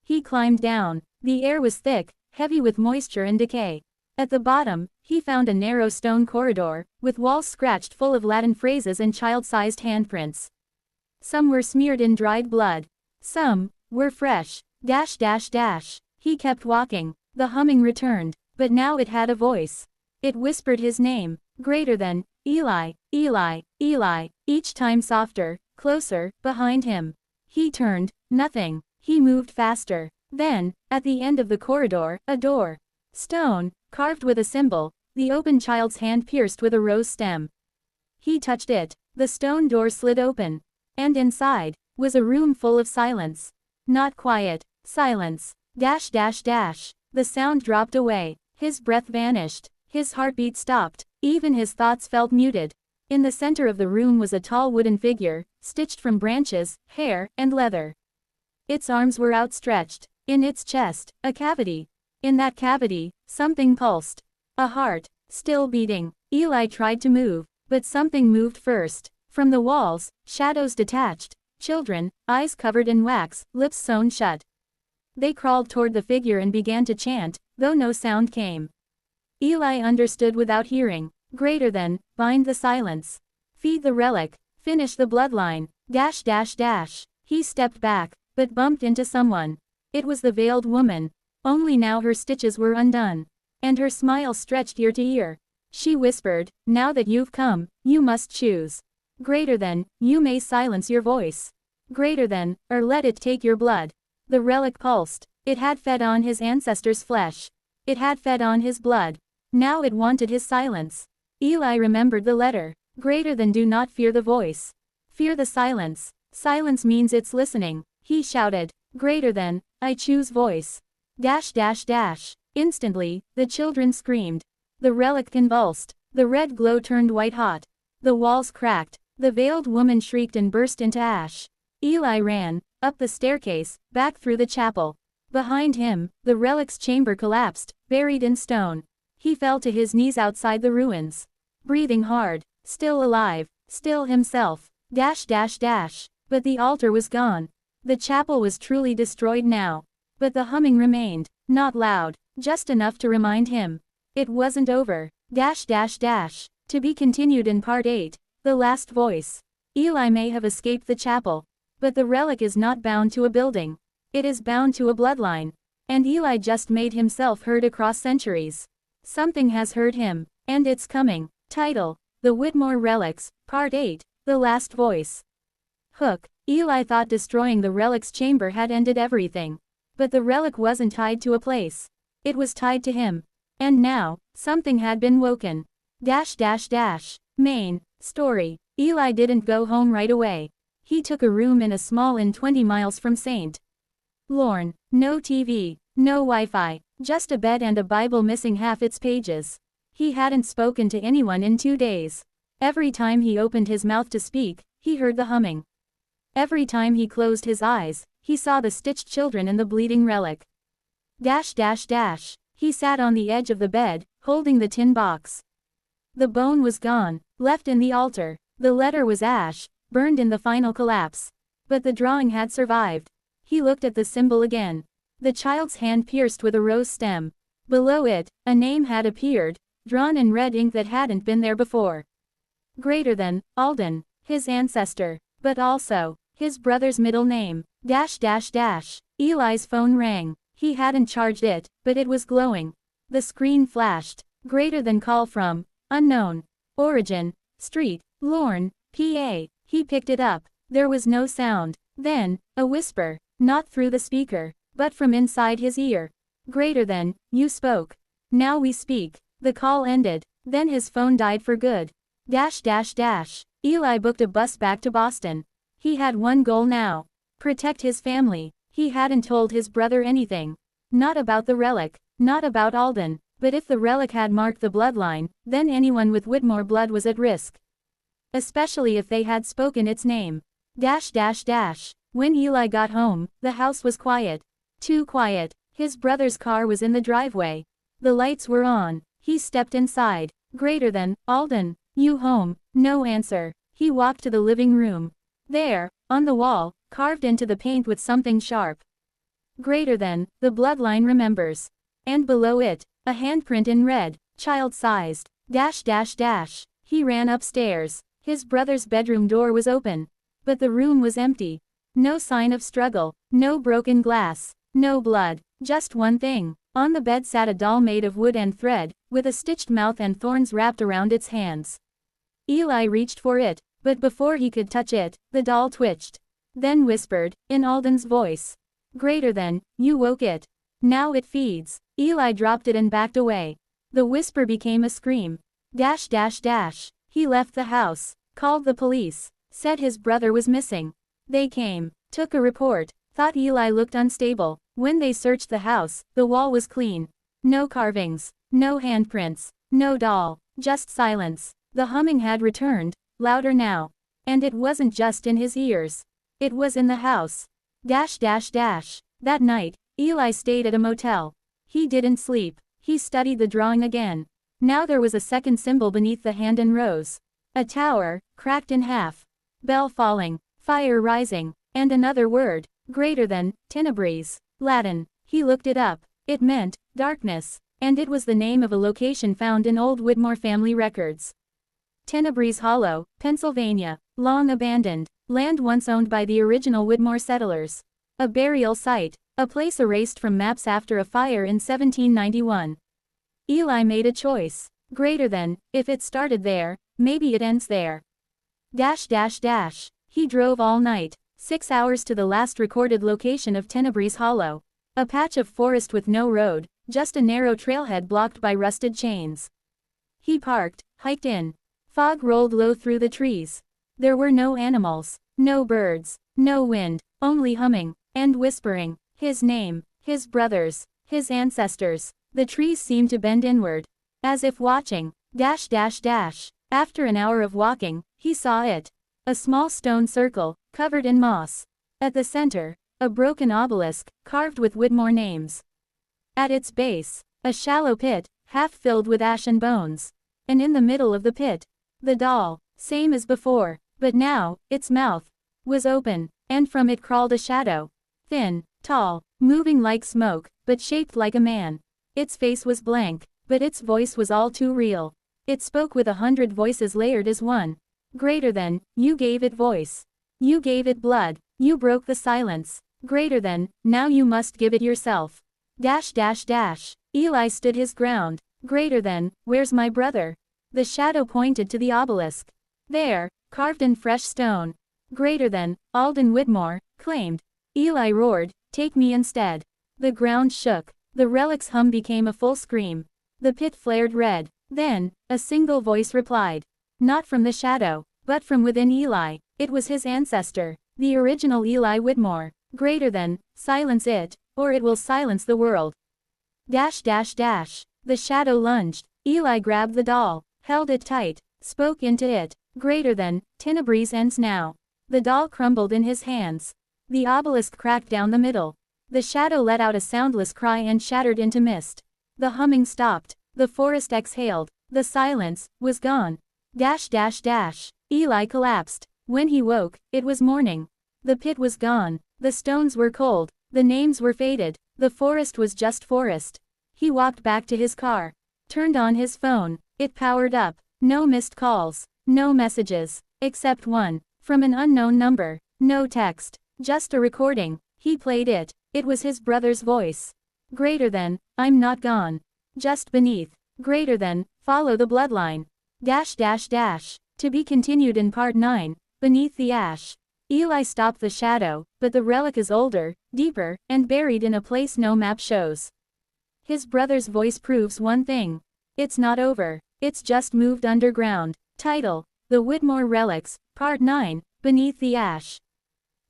He climbed down. The air was thick, heavy with moisture and decay. At the bottom, he found a narrow stone corridor, with walls scratched full of Latin phrases and child-sized handprints. Some were smeared in dried blood. Some were fresh. He kept walking. The humming returned, but now it had a voice. It whispered his name, greater than, Eli, Eli, Eli, each time softer, closer, behind him. He turned, nothing. He moved faster. Then, at the end of the corridor, a door. Stone, carved with a symbol, the open child's hand pierced with a rose stem. He touched it. The stone door slid open. And inside, was a room full of silence. Not quiet, silence. The sound dropped away. His breath vanished. His heartbeat stopped. Even his thoughts felt muted. In the center of the room was a tall wooden figure, stitched from branches, hair, and leather. Its arms were outstretched. In its chest, a cavity. In that cavity, something pulsed. A heart, still beating. Eli tried to move, but something moved first. From the walls, shadows detached. Children, eyes covered in wax, lips sewn shut. They crawled toward the figure and began to chant, though no sound came. Eli understood without hearing. Greater than, bind the silence. Feed the relic. Finish the bloodline. He stepped back, but bumped into someone. It was the veiled woman. Only now her stitches were undone. And her smile stretched ear to ear. She whispered, now that you've come, you must choose. Greater than, you may silence your voice. Greater than, or let it take your blood. The relic pulsed. It had fed on his ancestors' flesh. It had fed on his blood. Now it wanted his silence. Eli remembered the letter. Greater than, do not fear the voice. Fear the silence. Silence means it's listening. He shouted. Greater than, I choose voice. Instantly, the children screamed. The relic convulsed. The red glow turned white hot. The walls cracked. The veiled woman shrieked and burst into ash. Eli ran, up the staircase, back through the chapel. Behind him, the relic's chamber collapsed, buried in stone. He fell to his knees outside the ruins. Breathing hard, still alive, still himself. But the altar was gone. The chapel was truly destroyed now. But the humming remained, not loud, just enough to remind him. It wasn't over. To be continued in part 8, The Last Voice. Eli may have escaped the chapel. But the relic is not bound to a building. It is bound to a bloodline. And Eli just made himself heard across centuries. Something has heard him, and it's coming. Title: The Whitmore Relics, Part 8, The Last Voice. Hook. Eli thought destroying the relic's chamber had ended everything. But the relic wasn't tied to a place. It was tied to him. And now, something had been woken. Main story. Eli didn't go home right away. He took a room in a small inn 20 miles from St. Lorne. No TV, no Wi-Fi, just a bed and a Bible missing half its pages. He hadn't spoken to anyone in 2 days. Every time he opened his mouth to speak, he heard the humming. Every time he closed his eyes, he saw the stitched children and the bleeding relic. He sat on the edge of the bed, holding the tin box. The bone was gone, left in the altar. The letter was ash, burned in the final collapse. But the drawing had survived. He looked at the symbol again. The child's hand pierced with a rose stem. Below it, a name had appeared, drawn in red ink that hadn't been there before. Greater than, Alden, his ancestor, but also, his brother's middle name, dash dash dash. Eli's phone rang. He hadn't charged it, but it was glowing. The screen flashed. Greater than call from, unknown. Origin, street, Lorne, PA. He picked it up. There was no sound. Then, a whisper, not through the speaker, but from inside his ear. Greater than, you spoke. Now we speak. The call ended. Then his phone died for good. Dash dash dash. Eli booked a bus back to Boston. He had one goal now. Protect his family. He hadn't told his brother anything. Not about the relic, not about Alden, but if the relic had marked the bloodline, then anyone with Whitmore blood was at risk. Especially if they had spoken its name. Dash dash dash. When Eli got home, the house was quiet. Too quiet. His brother's car was in the driveway. The lights were on. He stepped inside. Greater than, Alden, you home? No answer. He walked to the living room. There, on the wall, carved into the paint with something sharp. Greater than, the bloodline remembers. And below it, a handprint in red, child-sized. Dash dash dash. He ran upstairs. His brother's bedroom door was open. But the room was empty. No sign of struggle, no broken glass, no blood, just one thing. On the bed sat a doll made of wood and thread, with a stitched mouth and thorns wrapped around its hands. Eli reached for it, but before he could touch it, the doll twitched. Then whispered, in Alden's voice. Greater than, you woke it. Now it feeds. Eli dropped it and backed away. The whisper became a scream. Dash dash dash. He left the house, called the police, said his brother was missing. They came, took a report, thought Eli looked unstable. When they searched the house, the wall was clean. No carvings, no handprints, no doll, just silence. The humming had returned, louder now. And it wasn't just in his ears. It was in the house. Dash dash dash. That night, Eli stayed at a motel. He didn't sleep. He studied the drawing again. Now there was a second symbol beneath the hand and rose. A tower, cracked in half. Bell falling, fire rising, and another word, greater than, Tenebris, Latin. He looked it up. It meant, darkness, and it was the name of a location found in old Whitmore family records. Tenebris Hollow, Pennsylvania, long abandoned, land once owned by the original Whitmore settlers. A burial site, a place erased from maps after a fire in 1791. Eli made a choice. Greater than, if it started there, maybe it ends there. Dash dash dash. He drove all night, 6 hours to the last recorded location of Tenebris Hollow. A patch of forest with no road, just a narrow trailhead blocked by rusted chains. He parked, hiked in. Fog rolled low through the trees. There were no animals, no birds, no wind, only humming, and whispering. His name, his brothers, his ancestors. The trees seemed to bend inward, as if watching. Dash dash dash. After an hour of walking, he saw it. A small stone circle, covered in moss. At the center, a broken obelisk, carved with Whitmore names. At its base, a shallow pit, half filled with ash and bones. And in the middle of the pit, the doll, same as before, but now, its mouth was open, and from it crawled a shadow. Thin, tall, moving like smoke, but shaped like a man. Its face was blank, but its voice was all too real. It spoke with 100 voices layered as one. Greater than, you gave it voice. You gave it blood. You broke the silence. Greater than, now you must give it yourself. Dash dash dash. Eli stood his ground. Greater than, where's my brother? The shadow pointed to the obelisk. There, carved in fresh stone. Greater than, Alden Whitmore, claimed. Eli roared, take me instead. The ground shook. The relic's hum became a full scream. The pit flared red. Then, a single voice replied. Not from the shadow, but from within Eli. It was his ancestor, the original Eli Whitmore. Greater than, silence it, or it will silence the world. Dash dash dash. The shadow lunged. Eli grabbed the doll, held it tight, spoke into it. Greater than, Tenebris ends now. The doll crumbled in his hands. The obelisk cracked down the middle. The shadow let out a soundless cry and shattered into mist. The humming stopped. The forest exhaled. The silence was gone. Dash dash dash. Eli collapsed. When he woke, it was morning. The pit was gone. The stones were cold. The names were faded. The forest was just forest. He walked back to his car. Turned on his phone. It powered up. No missed calls. No messages. Except one. From an unknown number. No text. Just a recording. He played it. It was his brother's voice. Greater than, I'm not gone. Just beneath. Greater than, follow the bloodline. Dash dash dash. To be continued in part 9. Beneath the ash. Eli stopped the shadow, but the relic is older, deeper, and buried in a place no map shows. His brother's voice proves one thing. It's not over. It's just moved underground. Title: The Whitmore Relics, Part 9, Beneath the Ash.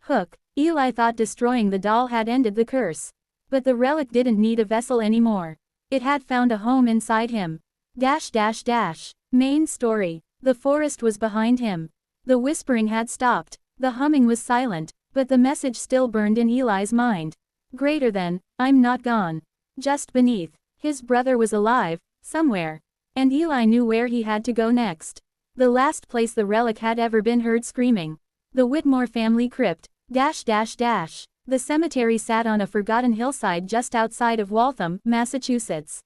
Hook. Eli thought destroying the doll had ended the curse. But the relic didn't need a vessel anymore. It had found a home inside him. Dash dash dash. Main story. The forest was behind him. The whispering had stopped. The humming was silent, but the message still burned in Eli's mind. Greater than, I'm not gone. Just beneath. His brother was alive, somewhere. And Eli knew where he had to go next. The last place the relic had ever been heard screaming. The Whitmore family crypt. Dash dash dash. The cemetery sat on a forgotten hillside just outside of Waltham, Massachusetts.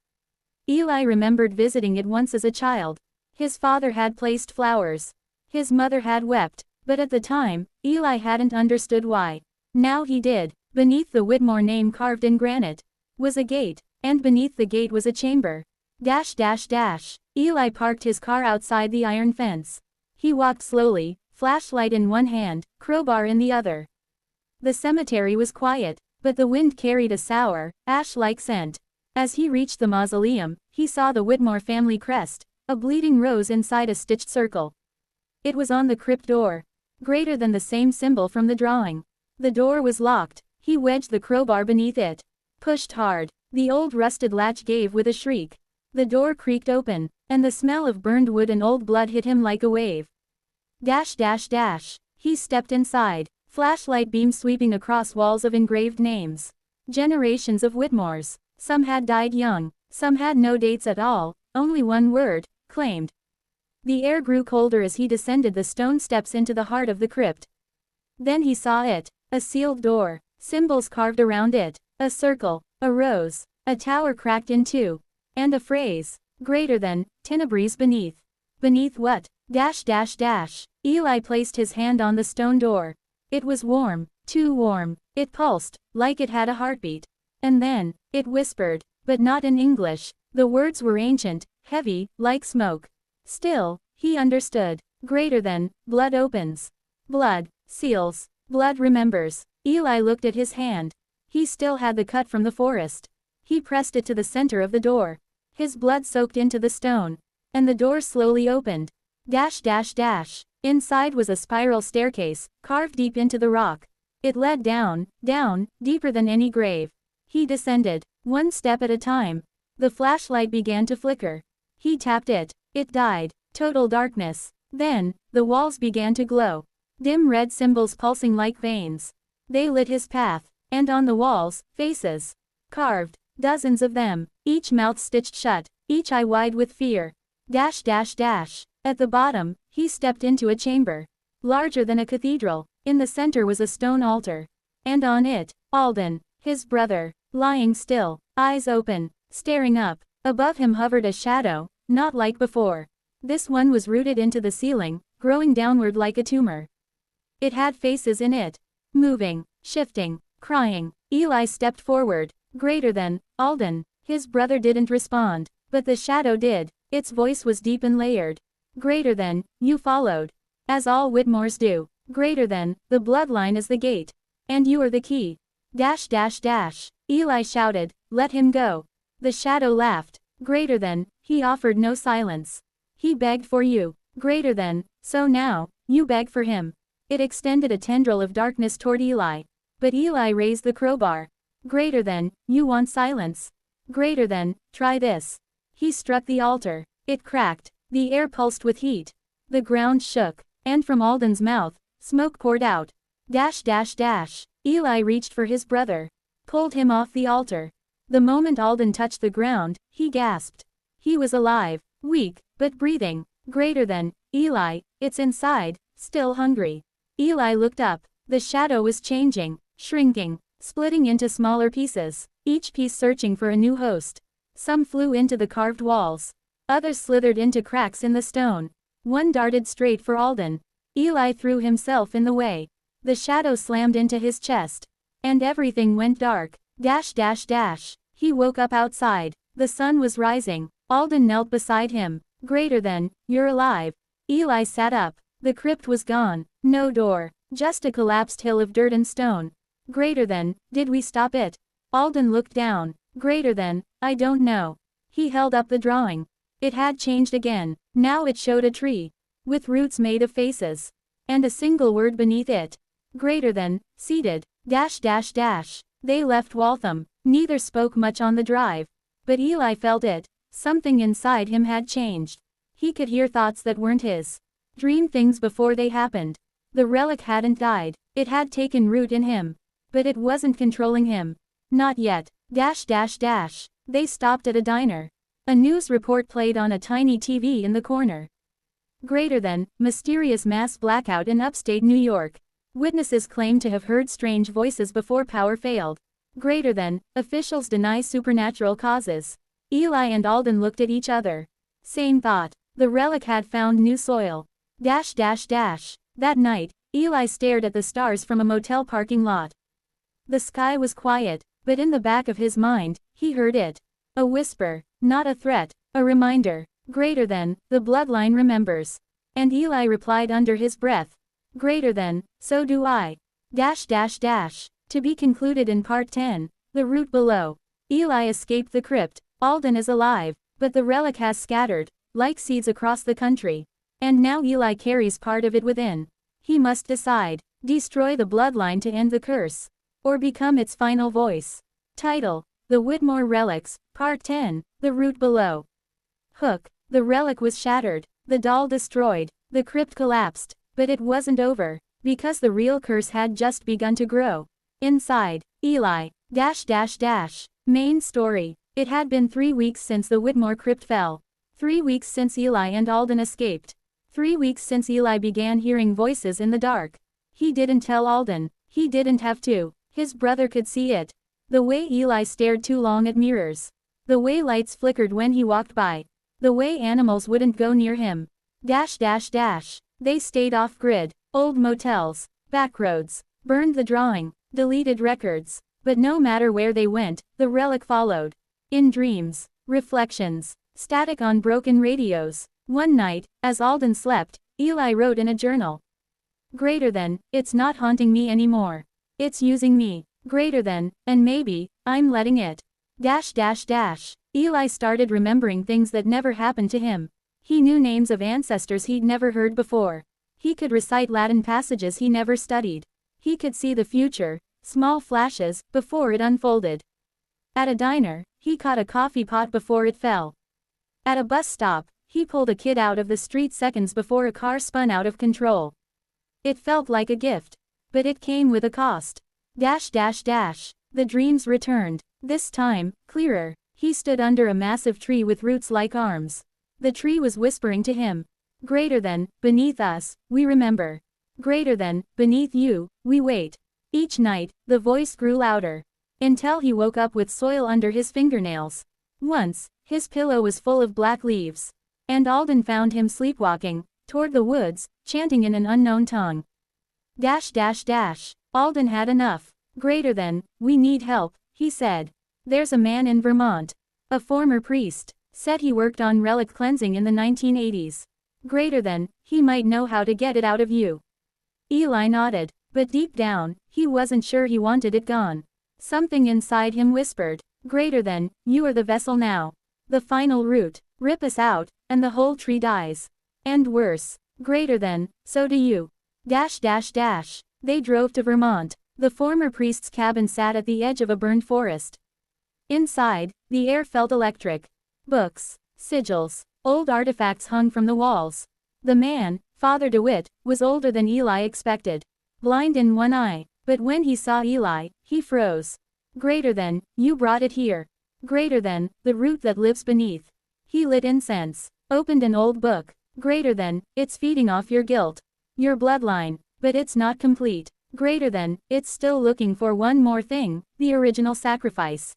Eli remembered visiting it once as a child. His father had placed flowers. His mother had wept, but at the time, Eli hadn't understood why. Now he did. Beneath the Whitmore name carved in granite was a gate, and beneath the gate was a chamber. Dash dash dash. Eli parked his car outside the iron fence. He walked slowly, flashlight in one hand, crowbar in the other. The cemetery was quiet, but the wind carried a sour, ash-like scent. As he reached the mausoleum, he saw the Whitmore family crest, a bleeding rose inside a stitched circle. It was on the crypt door. Greater than the same symbol from the drawing. The door was locked. He wedged the crowbar beneath it. Pushed hard. The old rusted latch gave with a shriek. The door creaked open, and the smell of burned wood and old blood hit him like a wave. Dash dash dash. He stepped inside. Flashlight beam sweeping across walls of engraved names. Generations of Whitmores. Some had died young. Some had no dates at all, only one word, claimed. The air grew colder as he descended the stone steps into the heart of the crypt. Then he saw it. A sealed door. Symbols carved around it. A circle. A rose. A tower cracked in two. And a phrase. Greater than, Tenebris beneath. Beneath what? Dash dash dash. Eli placed his hand on the stone door. It was warm. Too warm. It pulsed, like it had a heartbeat. And then, it whispered. But not in English. The words were ancient, heavy, like smoke. Still, he understood. Greater than, blood opens. Blood, seals. Blood remembers. Eli looked at his hand. He still had the cut from the forest. He pressed it to the center of the door. His blood soaked into the stone. And the door slowly opened. Dash dash dash. Inside was a spiral staircase, carved deep into the rock. It led down, down, deeper than any grave. He descended, one step at a time. The flashlight began to flicker. He tapped it. It died. Total darkness. Then, the walls began to glow. Dim red symbols pulsing like veins. They lit his path. And on the walls, faces. Carved. Dozens of them. Each mouth stitched shut. Each eye wide with fear. Dash dash dash. At the bottom, he stepped into a chamber. Larger than a cathedral. In the center was a stone altar. And on it, Alden, his brother, lying still, eyes open, staring up. Above him hovered a shadow, not like before. This one was rooted into the ceiling, growing downward like a tumor. It had faces in it. Moving, shifting, crying. Eli stepped forward. Greater than, Alden. His brother didn't respond. But the shadow did. Its voice was deep and layered. Greater than, you followed. As all Whitmores do. Greater than, the bloodline is the gate. And you are the key. Dash dash dash. Eli shouted, let him go. The shadow laughed. Greater than, he offered no silence. He begged for you. Greater than, so now, you beg for him. It extended a tendril of darkness toward Eli. But Eli raised the crowbar. Greater than, you want silence. Greater than, try this. He struck the altar. It cracked. The air pulsed with heat. The ground shook. And from Alden's mouth, smoke poured out. Dash dash dash. Eli reached for his brother. Pulled him off the altar. The moment Alden touched the ground, he gasped. He was alive. Weak, but breathing. Greater than, Eli, it's inside, still hungry. Eli looked up. The shadow was changing, shrinking, splitting into smaller pieces, each piece searching for a new host. Some flew into the carved walls. Others slithered into cracks in the stone. One darted straight for Alden. Eli threw himself in the way. The shadow slammed into his chest. And everything went dark. Dash dash dash. He woke up outside. The sun was rising. Alden knelt beside him. Greater than, you're alive. Eli sat up. The crypt was gone. No door. Just a collapsed hill of dirt and stone. Greater than, did we stop it? Alden looked down. Greater than, I don't know. He held up the drawing. It had changed again. Now it showed a tree. With roots made of faces. And a single word beneath it. Greater than, seated. Dash dash dash. They left Waltham. Neither spoke much on the drive. But Eli felt it. Something inside him had changed. He could hear thoughts that weren't his. Dream things before they happened. The relic hadn't died. It had taken root in him. But it wasn't controlling him. Not yet. Dash dash dash. They stopped at a diner. A news report played on a tiny TV in the corner. Greater than, mysterious mass blackout in upstate New York. Witnesses claim to have heard strange voices before power failed. Greater than, officials deny supernatural causes. Eli and Alden looked at each other. Same thought. The relic had found new soil. Dash dash dash. That night, Eli stared at the stars from a motel parking lot. The sky was quiet, but in the back of his mind, he heard it. A whisper, not a threat, a reminder. Greater than, the bloodline remembers. And Eli replied under his breath. Greater than, so do I. Dash dash dash. To be concluded in part 10, the route below. Eli escaped the crypt. Alden is alive, but the relic has scattered, like seeds across the country. And now Eli carries part of it within. He must decide, destroy the bloodline to end the curse, or become its final voice. Title: The Whitmore Relics, Part 10, The Route Below. Hook: the relic was shattered, the doll destroyed, the crypt collapsed, but it wasn't over, because the real curse had just begun to grow. Inside, Eli, dash dash dash. Main story. It had been 3 weeks since the Whitmore crypt fell. 3 weeks since Eli and Alden escaped. 3 weeks since Eli began hearing voices in the dark. He didn't tell Alden. He didn't have to. His brother could see it. The way Eli stared too long at mirrors. The way lights flickered when he walked by. The way animals wouldn't go near him. Dash dash dash. They stayed off-grid. Old motels. Back roads. Burned the drawing. Deleted records. But no matter where they went, the relic followed. In dreams. Reflections. Static on broken radios. One night, as Alden slept, Eli wrote in a journal. Greater than, it's not haunting me anymore. It's using me. Greater than, and maybe, I'm letting it. Dash dash dash. Eli started remembering things that never happened to him. He knew names of ancestors he'd never heard before. He could recite Latin passages he never studied. He could see the future, small flashes, before it unfolded. At a diner, he caught a coffee pot before it fell. At a bus stop, he pulled a kid out of the street seconds before a car spun out of control. It felt like a gift. But it came with a cost. Dash dash dash. The dreams returned. This time, clearer. He stood under a massive tree with roots like arms. The tree was whispering to him. Greater than, beneath us, we remember. Greater than, beneath you, we wait. Each night, the voice grew louder. Until he woke up with soil under his fingernails. Once, his pillow was full of black leaves. And Alden found him sleepwalking, toward the woods, chanting in an unknown tongue. Dash dash dash. Alden had enough. Greater than, we need help, he said. There's a man in Vermont. A former priest. Said he worked on relic cleansing in the 1980s. Greater than, he might know how to get it out of you. Eli nodded, but deep down, he wasn't sure he wanted it gone. Something inside him whispered, greater than, you are the vessel now. The final route, rip us out, and the whole tree dies. And worse, greater than, so do you. Dash dash dash. They drove to Vermont. The former priest's cabin sat at the edge of a burned forest. Inside, the air felt electric. Books, sigils, old artifacts hung from the walls. The man, Father DeWitt, was older than Eli expected. Blind in one eye, but when he saw Eli, he froze. Greater than, you brought it here. Greater than, the root that lives beneath. He lit incense. Opened an old book. Greater than, it's feeding off your guilt. Your bloodline. But it's not complete. Greater than, it's still looking for one more thing, the original sacrifice.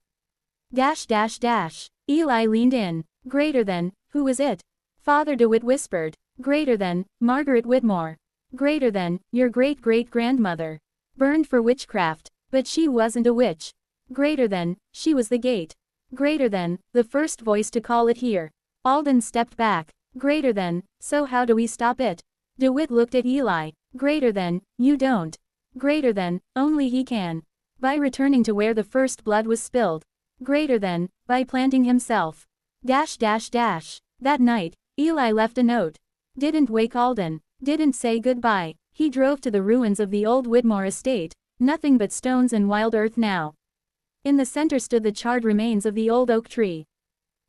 Dash dash dash. Eli leaned in. Greater than, who is it? Father DeWitt whispered. Greater than, Margaret Whitmore. Greater than, your great-great-grandmother. Burned for witchcraft, but she wasn't a witch. Greater than, she was the gate. Greater than, the first voice to call it here. Alden stepped back. Greater than, so how do we stop it? DeWitt looked at Eli. Greater than, you don't. Greater than, only he can. By returning to where the first blood was spilled. Greater than, by planting himself. Dash dash dash. That night, Eli left a note. Didn't wake Alden. Didn't say goodbye. He drove to the ruins of the old Whitmore estate. Nothing but stones and wild earth now. In the center stood the charred remains of the old oak tree,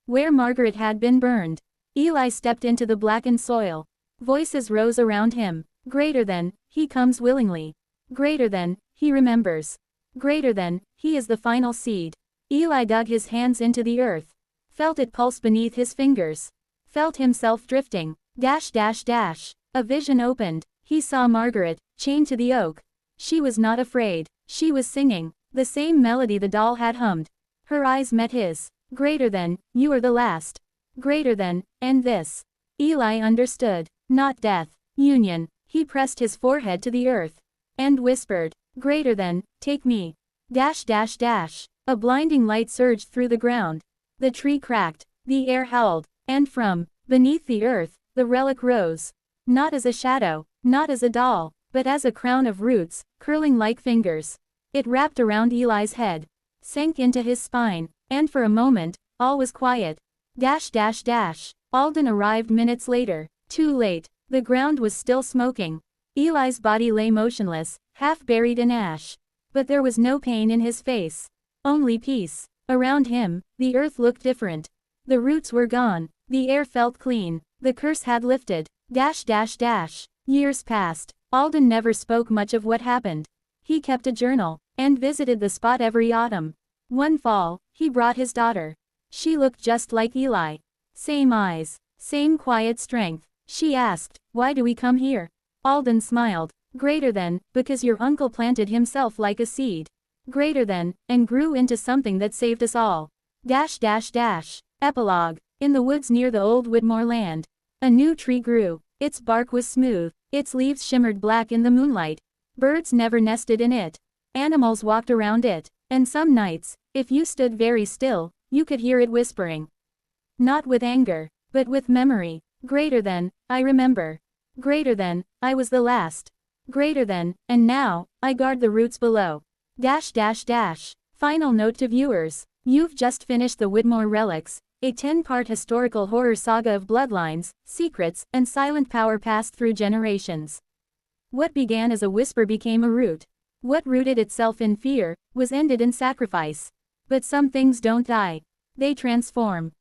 where Margaret had been burned. Eli stepped into the blackened soil. Voices rose around him. Greater than, he comes willingly. Greater than, he remembers. Greater than, he is the final seed. Eli dug his hands into the earth. Felt it pulse beneath his fingers. Felt himself drifting. Dash dash dash. A vision opened. He saw Margaret, chained to the oak. She was not afraid. She was singing the same melody the doll had hummed. Her eyes met his. Greater than, you are the last. Greater than, and this. Eli understood. Not death. Union. He pressed his forehead to the earth. And whispered. Greater than, take me. Dash dash dash. A blinding light surged through the ground. The tree cracked. The air howled. And from beneath the earth, the relic rose. Not as a shadow. Not as a doll. But as a crown of roots, curling like fingers. It wrapped around Eli's head. Sank into his spine. And for a moment, all was quiet. Dash dash dash. Alden arrived minutes later. Too late. The ground was still smoking. Eli's body lay motionless, half buried in ash. But there was no pain in his face. Only peace. Around him, the earth looked different. The roots were gone. The air felt clean. The curse had lifted. Dash dash dash. Years passed. Alden never spoke much of what happened. He kept a journal, and visited the spot every autumn. One fall, he brought his daughter. She looked just like Eli. Same eyes. Same quiet strength. She asked, why do we come here? Alden smiled. Greater than, because your uncle planted himself like a seed. Greater than, and grew into something that saved us all. Dash dash dash. Epilogue. In the woods near the old Whitmore land. A new tree grew. Its bark was smooth. Its leaves shimmered black in the moonlight. Birds never nested in it. Animals walked around it. And some nights, if you stood very still, you could hear it whispering. Not with anger, but with memory. Greater than, I remember. Greater than, I was the last. Greater than, and now, I guard the roots below. Dash dash dash. Final note to viewers. You've just finished the Whitmore Relics, a 10-part historical horror saga of bloodlines, secrets, and silent power passed through generations. What began as a whisper became a root. What rooted itself in fear, was ended in sacrifice. But some things don't die. They transform.